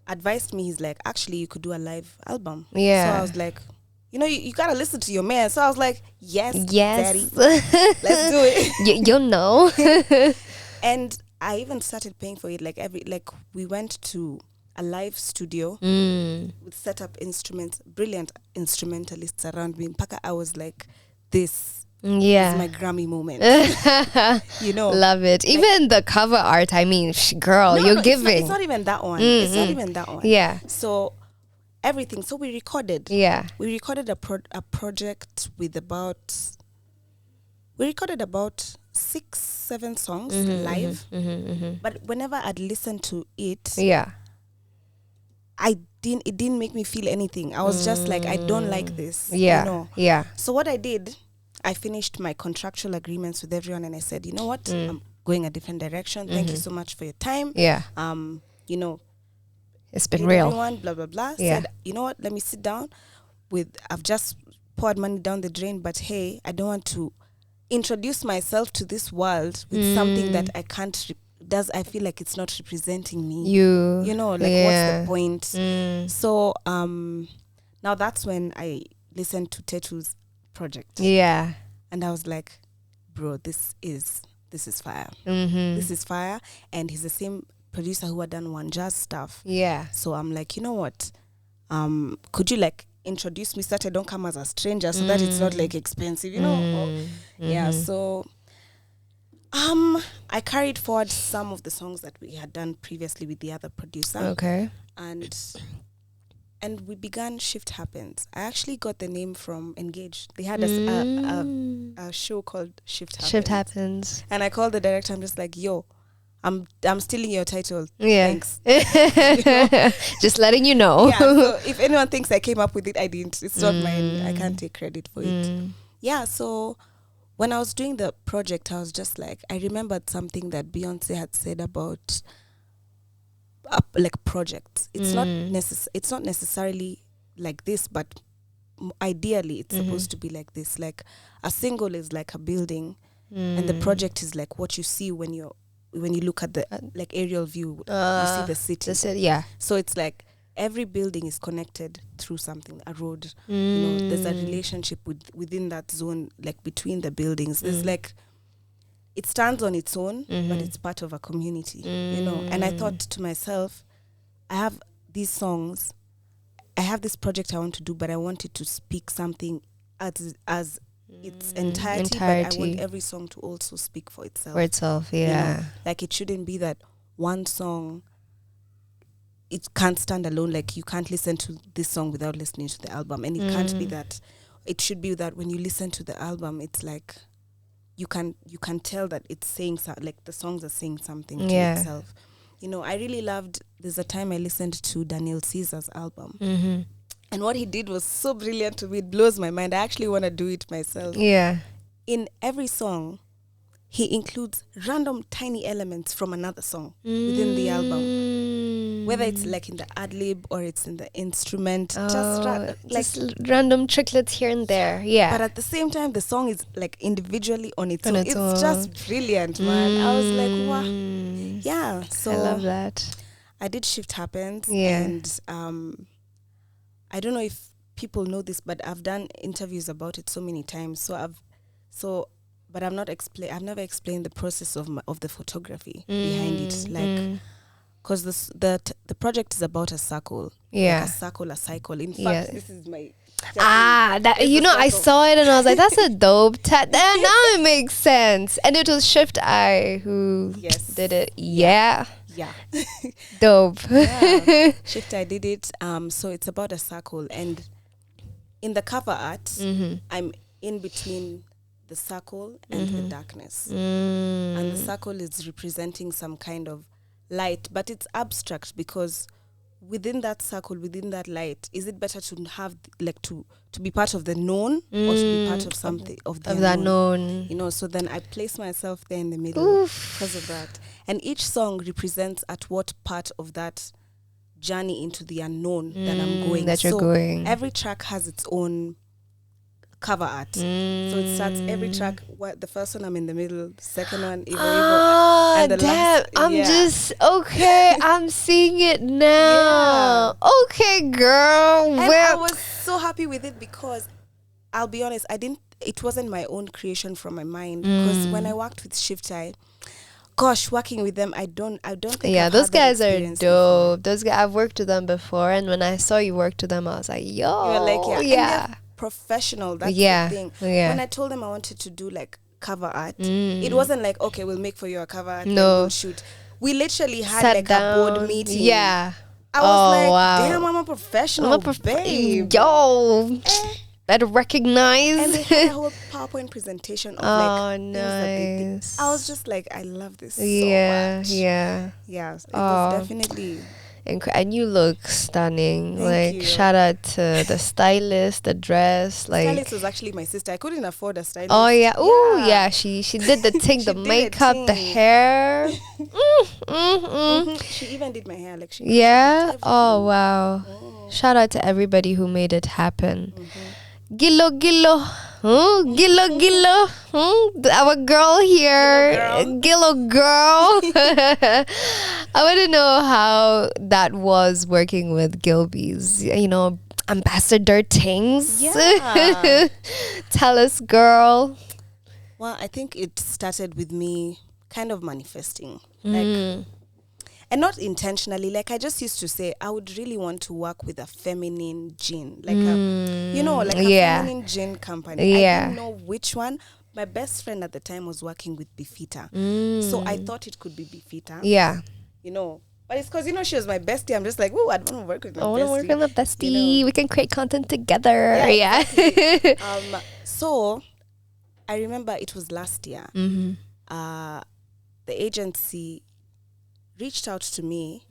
advised me, he's like, actually, you could do a live album. So I was like, you gotta listen to your man. So I was like, yes, daddy, Yes. let's do it. You'll know. And I even started paying for it. We went to a live studio with set up instruments, brilliant instrumentalists around me. Mpaka I was like, this is my Grammy moment. Love it. Even the cover art, I mean, girl, you're giving. It's not even that one. It's not even that one. Yeah. So everything. So we recorded. Yeah. We recorded a project with about 6-7 songs live. But whenever I'd listen to it, it didn't make me feel anything. I was just like, I don't like this. Yeah. So what I did, I finished my contractual agreements with everyone, and I said, you know what, I'm going a different direction. Thank you so much for your time. Yeah. It's been real. Everyone, blah blah blah. Said, you know what, let me sit down I've just poured money down the drain, but hey, I don't want to introduce myself to this world with something that I can't I feel like it's not representing me. What's the point? So now that's when I listened to Tetu's project. Yeah. And I was like, bro, this is fire. This is fire. And he's the same producer who had done One Jazz stuff. Yeah. So I'm like, you know what? Could you like introduce me so that I don't come as a stranger, so that it's not like expensive, Yeah. So I carried forward some of the songs that we had done previously with the other producer. Okay. And we began Shift Happens. I actually got the name from Engage. They had a show called Shift Happens. Shift Happens. And I called the director. I'm just like, yo, I'm stealing your title. Yeah. Thanks. Just letting you know. Yeah. So if anyone thinks I came up with it, I didn't. It's not mine. I can't take credit for it. Yeah. So when I was doing the project, I was just like, I remembered something that Beyonce had said about like projects. It's not necessarily like this, but ideally it's supposed to be like this. Like a single is like a building, and the project is like what you see when you look at the like aerial view. You see the city. Yeah. So it's like every building is connected through something, a road. There's a relationship within that zone, like between the buildings. There's like, it stands on its own, but it's part of a community, And I thought to myself, I have these songs, I have this project I want to do, but I want it to speak something as its entirety, but I want every song to also speak for itself. Yeah. Like it shouldn't be that one song, it can't stand alone. Like you can't listen to this song without listening to the album, and it can't be that. It should be that when you listen to the album, it's like you can tell that it's saying like the songs are saying something to itself. I really loved. There's a time I listened to Daniel Caesar's album, and what he did was so brilliant to me. It blows my mind. I actually want to do it myself. Yeah. In every song, he includes random tiny elements from another song within the album, whether it's like in the ad lib or it's in the instrument, just random tricklets here and there. Yeah. But at the same time, the song is like individually on its own. It's just brilliant, man. I was like, wow. Yeah. So I love that. I did Shift Happens, and I don't know if people know this, but I've done interviews about it so many times. But I've never explained the process of the photography behind it, like, because the project is about a circle, like a cycle. In fact, this is my I saw it and I was like, that's a dope. Now it makes sense, and it was Shift I who did it. Yeah. Dope. Shift I did it. So it's about a circle, and in the cover art, I'm in between the circle and the darkness, and the circle is representing some kind of light, but it's abstract because within that circle, within that light, is it better to have like to be part of the known or to be part of something of the unknown? So then I place myself there in the middle because of that, and each song represents at what part of that journey into the unknown that I'm going. That you're going. Every track has its own cover art. So it starts every track. What the first one I'm in the middle, second one Evo, and the last. I'm just okay. I'm seeing it now. Yeah. Okay, girl. And I was so happy with it because I'll be honest, it wasn't my own creation from my mind because when I worked with Shift Eye, gosh, working with them, I don't think. Yeah, I've those guys are dope. Before. Those guys, I've worked with them before, and when I saw you work to them, I was like, yo, you were like, yeah. And they're professional. That's the thing. Yeah. When I told them I wanted to do like cover art, it wasn't like, okay, we'll make for you a cover art. No, we'll shoot. We literally had Sat like down. A board meeting. Yeah. I was like, wow. damn, I'm a professional, babe. Yo. Better recognize. And they had a whole PowerPoint presentation of like nice. I was just like, I love this so much. Yeah. Yeah, it was definitely. And you look stunning. Thank you. Shout out to the stylist, the dress. Like, stylist was actually my sister. I couldn't afford a stylist. Oh yeah, ooh yeah. She did the thing, the makeup, the hair. She even did my hair, like she. Yeah. Oh wow. Shout out to everybody who made it happen. Gillo, our girl here, Gillo girl. I want to know how that was working with Gilby's, ambassador things. Yeah. Tell us, girl. Well, I think it started with me kind of manifesting, and not intentionally. Like I just used to say, I would really want to work with a feminine gin, like a feminine gin company. Yeah. I didn't know which one. My best friend at the time was working with Bifita, so I thought it could be Bifita. Yeah. But it's because she was my bestie. I'm just like, oh, I want to work with my bestie. I want to work with my bestie. We can create content together. Yeah. Exactly. So I remember it was last year. The agency reached out to me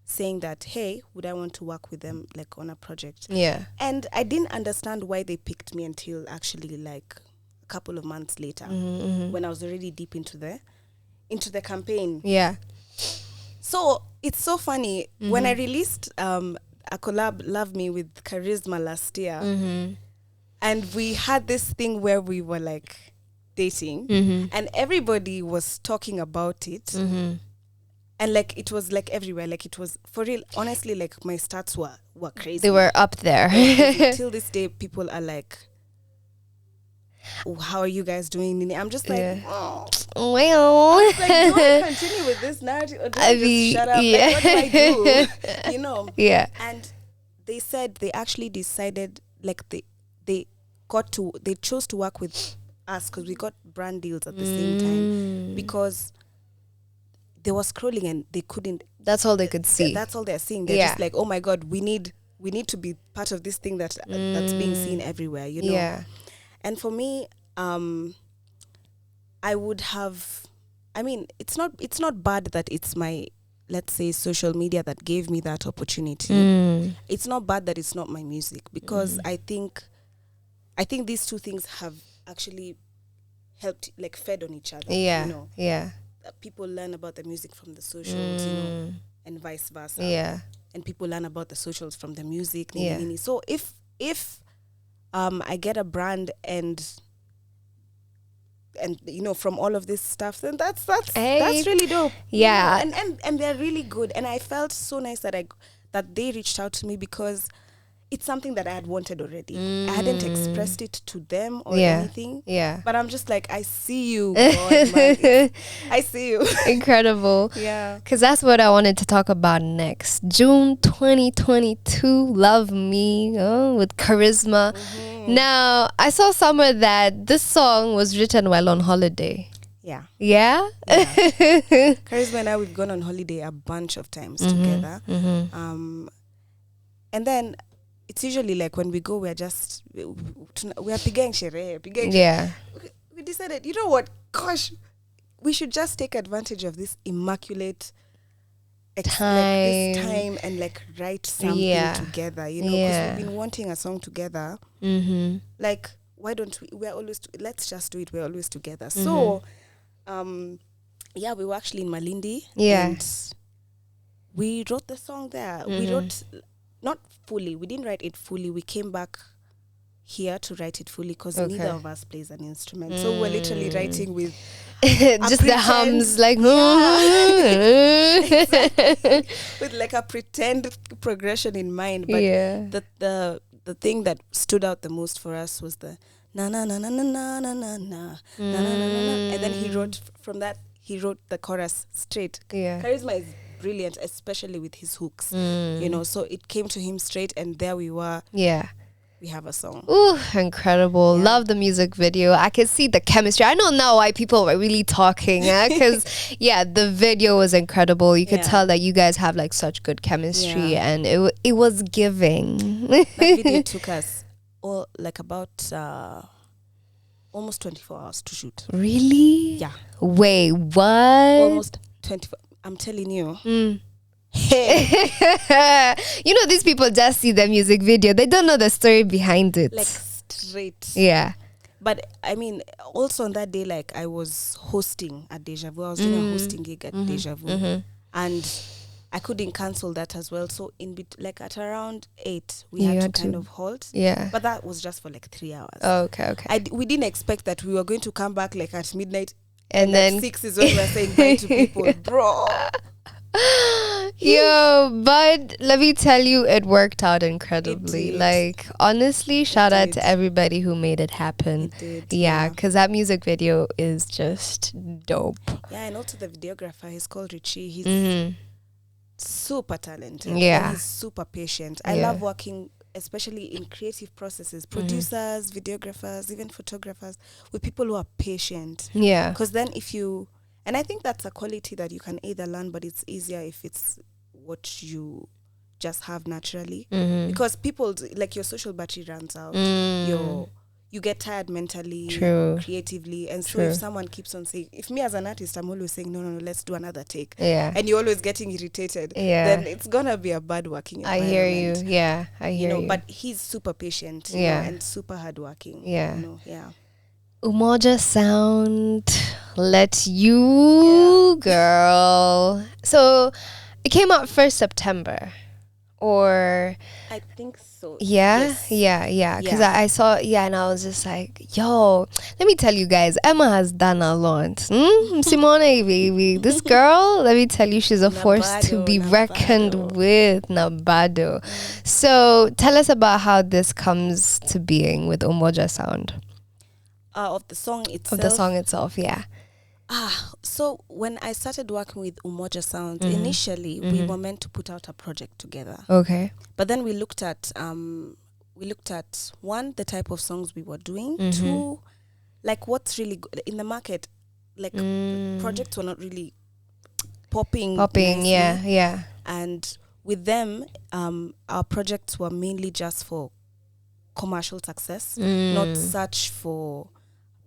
saying that, hey, would I want to work with them like on a project? Yeah. And I didn't understand why they picked me until actually like a couple of months later when I was already deep into the campaign. Yeah. So it's so funny. When I released a collab, Love Me, with Charisma last year, and we had this thing where we were like dating and everybody was talking about it. And like it was like everywhere, like it was for real. Honestly, like my stats were crazy. They were up there. Till this day, people are like, oh, "How are you guys doing, Nini?" I'm just like, well, like, do I continue with this narrative or do I just shut up? Yeah. Like, what do I do? Yeah. And they said they actually decided, like they chose to work with us because we got brand deals at the same time because they were scrolling and they couldn't. That's all they could see. That's all they're seeing. They're just like, oh my God, we need to be part of this thing that's being seen everywhere, Yeah. And for me, I would have. I mean, it's not bad that it's my, let's say, social media that gave me that opportunity. It's not bad that it's not my music because I think these two things have actually helped, like, fed on each other. Yeah. Yeah. People learn about the music from the socials, and vice versa. Yeah. And people learn about the socials from the music. So if I get a brand and from all of this stuff, then that's really dope. Yeah. And they're really good. And I felt so nice that they reached out to me because it's something that I had wanted already. I hadn't expressed it to them or anything. Yeah. But I'm just like, I see you, God, man. I see you. Incredible. Yeah. Because that's what I wanted to talk about next. June 2022, Love Me with Charisma. Now, I saw somewhere that this song was written while on holiday. Yeah. Yeah? Charisma and I, we've gone on holiday a bunch of times together. And then it's usually like when we go, we are pigang sherehe. Yeah. We decided, you know what? Gosh, we should just take advantage of this immaculate time and like write something together, because we've been wanting a song together. Like, why don't we? Let's just do it. We're always together. So, we were actually in Malindi. Yeah. And we wrote the song there. We wrote, not fully. We didn't write it fully. We came back here to write it fully because neither of us plays an instrument. So we're literally writing with just the hums, like exactly. With like a pretend progression in mind. But the thing that stood out the most for us was the na na na na na na na na na na na na, and then he wrote the chorus straight. Charisma is brilliant, especially with his hooks. You know, so it came to him straight, and there we were. We have a song. Ooh, incredible. Love the music video. I could see the chemistry. I don't know why people were really talking, because the video was incredible. You could tell that you guys have like such good chemistry, and it was giving. That video took us about almost 24 hours to shoot. Really? Yeah. Wait, what? Almost 24. I'm telling you. You know, these people just see the music video. They don't know the story behind it. Like straight. Yeah. But I mean, also on that day, like I was hosting at Deja Vu. I was doing a hosting gig at Deja Vu. And I couldn't cancel that as well. So like at around 8, we had to kind of halt. Yeah. But that was just for like 3 hours. Oh, okay. We didn't expect that we were going to come back like at midnight. And then 6 is when we're saying bye to people. Bro. Yo, but let me tell you, it worked out incredibly. Like, honestly, shout out to everybody who made it happen. Yeah, because that music video is just dope. Yeah, and also the videographer, he's called Richie. He's super talented. Yeah. And he's super patient. I love working, especially in creative processes, producers, videographers, even photographers, with people who are patient. Yeah. Because then and I think that's a quality that you can either learn, but it's easier if it's what you just have naturally. Because people, like your social battery runs out. You get tired mentally, creatively. And so if someone keeps on saying, if me as an artist, I'm always saying, no, let's do another take. Yeah. And you're always getting irritated. Yeah. Then it's going to be a bad working environment. I hear you. Yeah, I hear you. But he's super patient and super hardworking. Yeah. Umoja Sound, let you, girl. So it came out 1st September, or I think so. Yeah, yes. Because I saw, and I was just like, yo, let me tell you guys, Emma has done a lot. Simone, baby, this girl, let me tell you, she's a force to be reckoned with. Nabado. So tell us about how this comes to being with Umoja Sound. Of the song itself. Yeah. So when I started working with Umoja Sound, initially we were meant to put out a project together. Okay. But then we looked at one, the type of songs we were doing, 2, like what's really good in the market. Like projects were not really popping nicely. Yeah. And with them, our projects were mainly just for commercial success, not such for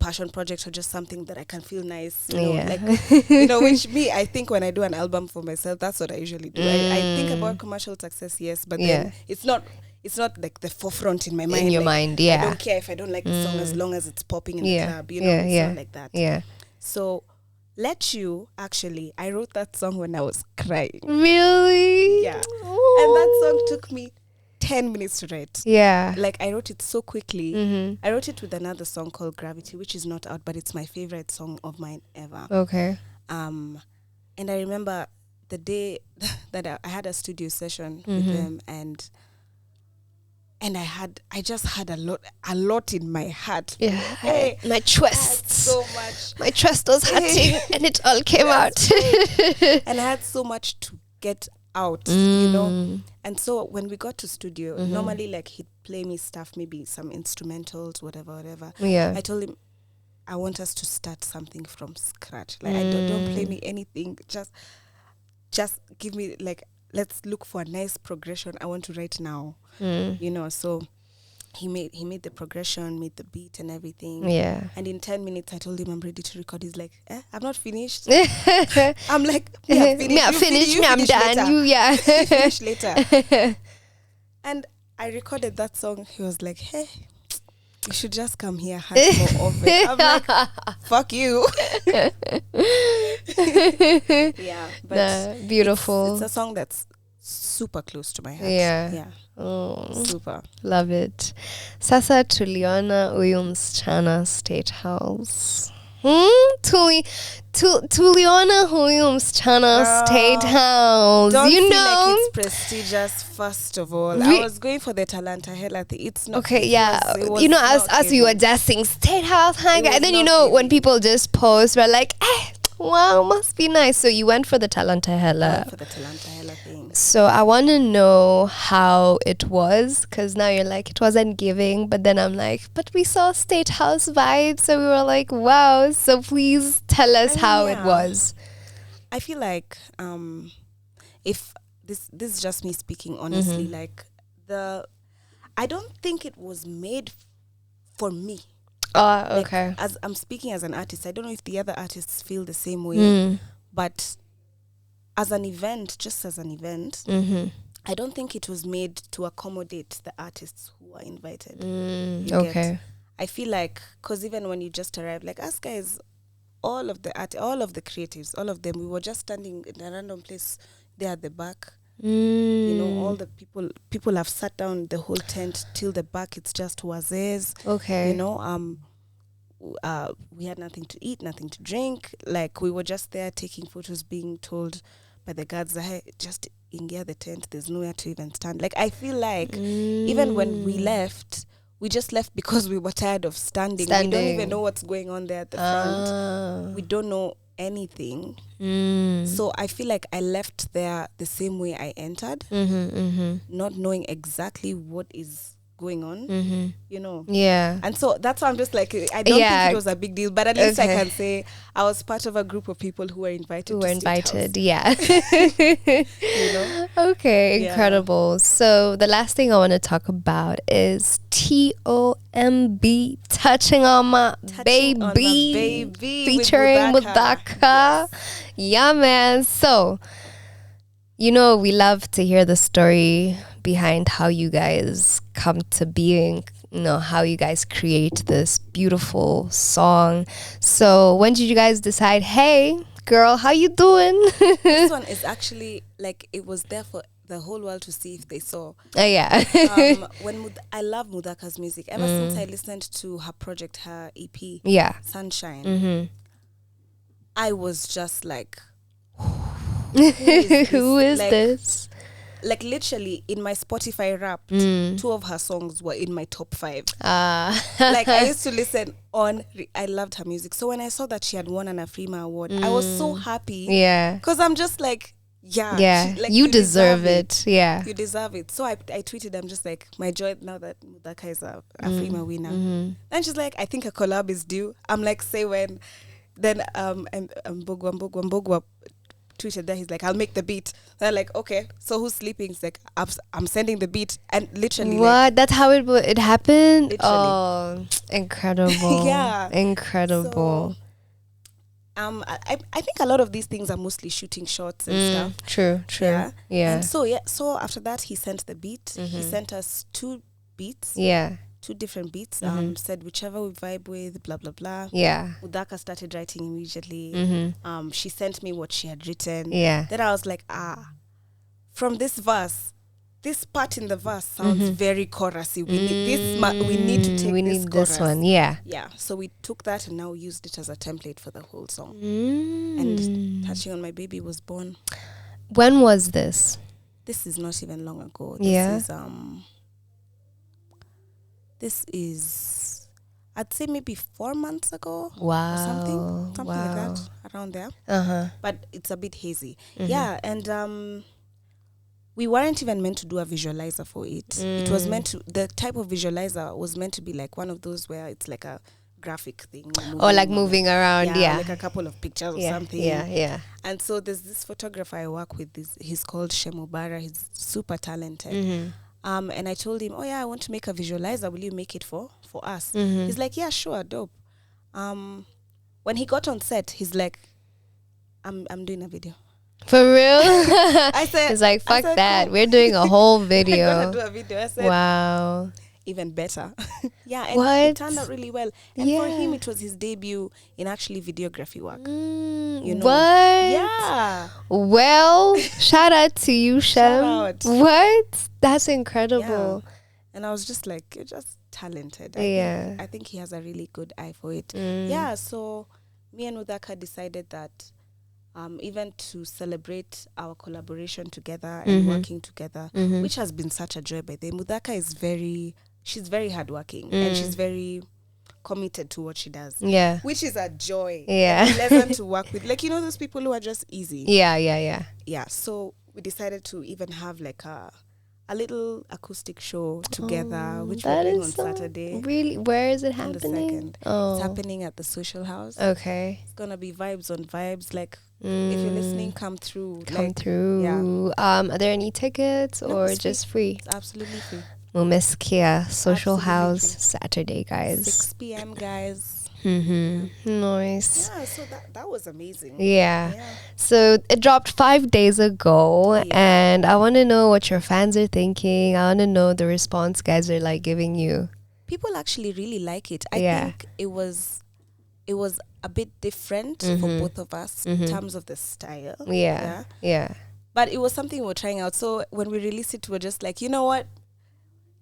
passion project or just something that I can feel nice, which I think when I do an album for myself, that's what I usually do. I think about commercial success, yes, but then it's not like the forefront in my mind. In your mind, yeah. I don't care if I don't like the song as long as it's popping in the club, it's not like that. Yeah. So Let You, actually, I wrote that song when I was crying. Really? Yeah. And that song took me 10 minutes to write. Yeah. Like, I wrote it so quickly. I wrote it with another song called Gravity, which is not out, but it's my favorite song of mine ever. Okay. And I remember the day that I had a studio session with them, and I just had a lot in my heart. Yeah. Hey, my chest. So much. My chest was hurting and it all came out. And I had so much to get out, And so when we got to studio, normally like he'd play me stuff, maybe some instrumentals, whatever. Yeah. I told him, I want us to start something from scratch. Like I don't play me anything. Just give me like, let's look for a nice progression. I want to write now. So he made the progression, made the beat and everything. Yeah. And in 10 minutes, I told him I'm ready to record. He's like, I'm not finished. I'm like, finished. I'm done. You finish later. And I recorded that song. He was like, hey, you should just come here more often. I'm like, fuck you. Yeah, but beautiful. It's a song that's super close to my heart. Yeah. Oh, super. Love it. Sasa tuliona huyu msichana State House. Tuliona huyu msichana State House. Don't you feel know, like it's prestigious. First of all, I was going for the Talanta Hela thing. It's not. Okay, yeah. It was you know, not as we were just saying State House, and then you know when people just post, we're like, wow, must be nice. So you went for the Talanta Hela. For the Talanta Hela thing. So I want to know how it was, because now you're like, it wasn't giving, but then I'm like, but we saw State House vibes, so we were like, wow. So please tell us how it was. I feel like if this is just me speaking honestly, like I don't think it was made for me. Oh, okay. Like, as I'm speaking as an artist, I don't know if the other artists feel the same way, but as an event, just as an event, I don't think it was made to accommodate the artists who are invited. Okay. I feel like, because even when you just arrive, like us guys, all of the creatives, all of them, we were just standing in a random place there at the back. You know, all the people have sat down the whole tent till the back. It's just wazes. Okay. You know, we had nothing to eat, nothing to drink. Like, we were just there taking photos, being told by the guards, hey, just ingia the tent, there's nowhere to even stand. Like, I feel like even when we left, we just left because we were tired of standing. We don't even know what's going on there at the front. We don't know anything. So I feel like I left there the same way I entered, not knowing exactly what is going on, you know. Yeah. And so that's why I'm just like, I don't think it was a big deal, but at least I can say I was part of a group of people who were invited. Yeah. You know? Okay, incredible. So the last thing I want to talk about is TOMB, Touching on My Baby, featuring Mudaka. Yeah, man. So, you know, we love to hear the story behind how you guys come to being, you know, how you guys create this beautiful song. So when did you guys decide, hey, girl, how you doing? This one is actually, like, it was there for the whole world to see if they saw. Yeah. I love Mudaka's music. Ever since I listened to her project, her EP, Sunshine, I was just like, who is this? Like, literally in my Spotify Wrapped, 2 of her songs were in my top 5. Like, I used to listen on. I loved her music. So when I saw that she had won an Afrima award, I was so happy. Yeah, because I'm just like, you deserve it. Yeah, you deserve it. So I tweeted, I'm just like, my joy now that Mudaka is a Afrima winner. And she's like, I think a collab is due. I'm like, say when. Then Mbogwa tweeted that, he's like, I'll make the beat. They're like, okay, so who's sleeping? He's like, I'm sending the beat. And literally, what? Like, that's how it happened? Literally. Oh, incredible. Yeah, incredible. So, I think a lot of these things are mostly shooting shots and stuff. True. Yeah. And so after that, he sent the beat. He sent us 2 beats. Yeah. 2 different beats. Said whichever we vibe with, blah blah blah. Yeah. Mudaka started writing immediately. She sent me what she had written. Yeah. Then I was like, from this verse, this part in the verse sounds very chorusy. We need this. We need to take this chorus. This one. Yeah. Yeah. So we took that and now used it as a template for the whole song. And Touching on My Baby was born. When was this? This is not even long ago. This is, I'd say maybe 4 months ago. Wow. Or something like that, around there. But it's a bit hazy. Yeah, and we weren't even meant to do a visualizer for it. It was meant to, the type of visualizer was meant to be like one of those where it's like a graphic thing. Moving around, yeah. Like a couple of pictures or something. Yeah. And so there's this photographer I work with. He's called Shemubara. He's super talented. And I told him, I want to make a visualizer. Will you make it for us? He's like, yeah, sure, dope. When he got on set, he's like, I'm doing a video. For real? I said, he's like, fuck that. Cool. We're doing a whole video. I'm gonna do a video. I said, wow. even better. Yeah, and What? it turned out really well. And for Yeah. him, it was his debut in actually videography work. You know? What? Yeah. Well, shout out to you, Shem. out. What? That's incredible. Yeah. And I was just like, you're just talented. I think he has a really good eye for it. Yeah, so me and Udaka decided that even to celebrate our collaboration together and working together, which has been such a joy by the way. Mudaka is she's very hardworking and she's very committed to what she does. Yeah. Which is a joy. Yeah. And pleasant to work with. Like, you know, those people who are just easy. Yeah. Yeah. So we decided to even have like a little acoustic show together, which we're doing on Saturday. Really? Where is it happening? On the 2nd. It's happening at the Social House. Okay. It's gonna be vibes on vibes. Like, if you're listening, come through. Yeah. Are there any tickets or just free? It's absolutely free. Mumiskia Social House Saturday, guys. 6 p.m. guys. Nice. Yeah, so that was amazing. Yeah. So it dropped 5 days ago, and I want to know what your fans are thinking. I want to know the response guys are like giving you. People actually really like it. I think it was a bit different for both of us in terms of the style. Yeah. But it was something we were trying out. So when we released it, we were just like, you know what?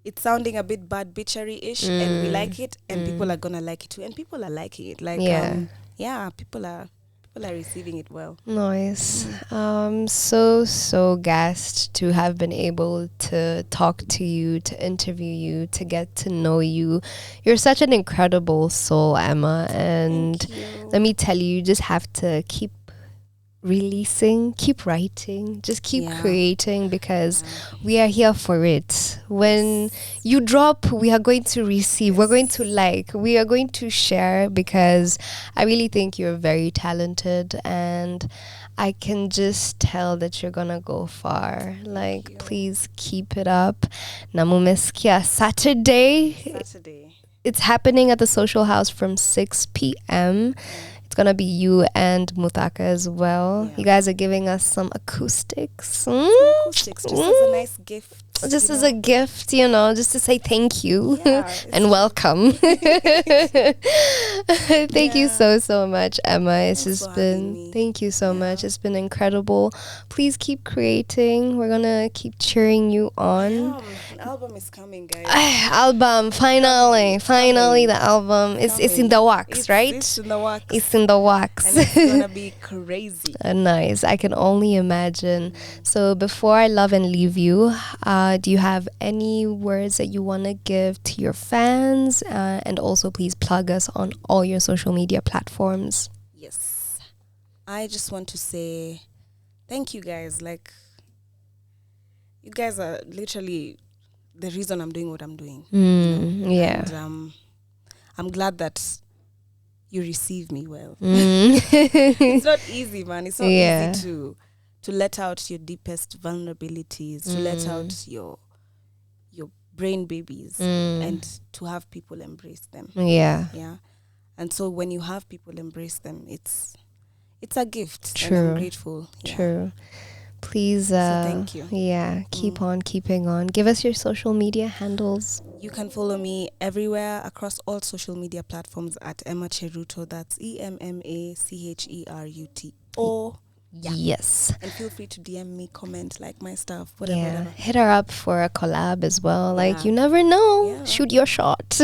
It's sounding a bit bad bitchery-ish and we like it and people are gonna like it too. And people are liking it. Like people are receiving it well. Nice. So gassed to have been able to talk to you, to interview you, to get to know you. You're such an incredible soul, Emma, and let me tell you just have to keep releasing, keep writing, just keep creating, because we are here for it. When you drop, we are going to receive, we're going to like, we are going to share, because I really think you're very talented and I can just tell that you're gonna go far. Like, please keep it up. Namumiskia Saturday. It's happening at the Social House from 6 p.m. It's gonna be you and Mutaka as well. You guys are giving us some acoustics. Acoustics, just as a nice gift. Just as a gift, you know, just to say thank you and welcome. Thank you so much, Emma. It's just been, thank you so much. It's been incredible. Please keep creating. We're gonna keep cheering you on. An album is coming, guys. Album, finally the album. It's in the works, right? It's in the works. It's in the works. And it's gonna be crazy. Nice. I can only imagine. So before I love and leave you, do you have any words that you want to give to your fans? And also please plug us on all your social media platforms. Yes. I just want to say thank you guys. Like, you guys are literally the reason I'm doing what I'm doing. Yeah. And I'm glad that you receive me well. It's not easy, man. It's not easy to let out your deepest vulnerabilities, to let out your brain babies and to have people embrace them. Yeah. And so when you have people embrace them, it's a gift. True. And I'm grateful. True. Please so thank you. Yeah, keep on keeping on. Give us your social media handles. You can follow me everywhere across all social media platforms at Emma Cheruto. That's EMMACHERUTO. Yes. And feel free to DM me, comment, like my stuff, whatever. Hit her up for a collab as well. Like, you never know. Shoot your shot.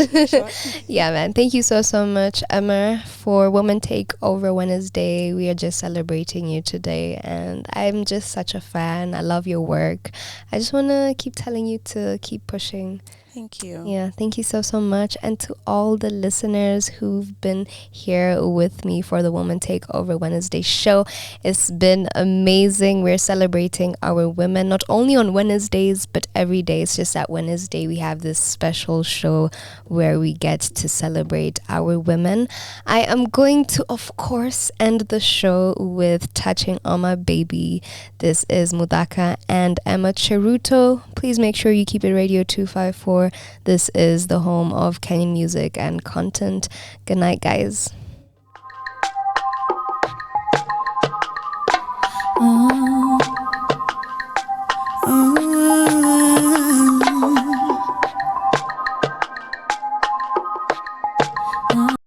Yeah, man. Thank you so much, Emma, for Woman Takeover Wednesday. We are just celebrating you today, and I'm just such a fan. I love your work. I just want to keep telling you to keep pushing. Thank you. Yeah, thank you so much. And to all the listeners who've been here with me for the Woman Takeover Wednesday show, it's been amazing. We're celebrating our women, not only on Wednesdays, but every day. It's just that Wednesday we have this special show where we get to celebrate our women. I am going to, of course, end the show with Touching on My Baby. This is Mudaka and Emma Cheruto. Please make sure you keep it Radio 254. This is the home of Kenyan music and content. Good night, guys.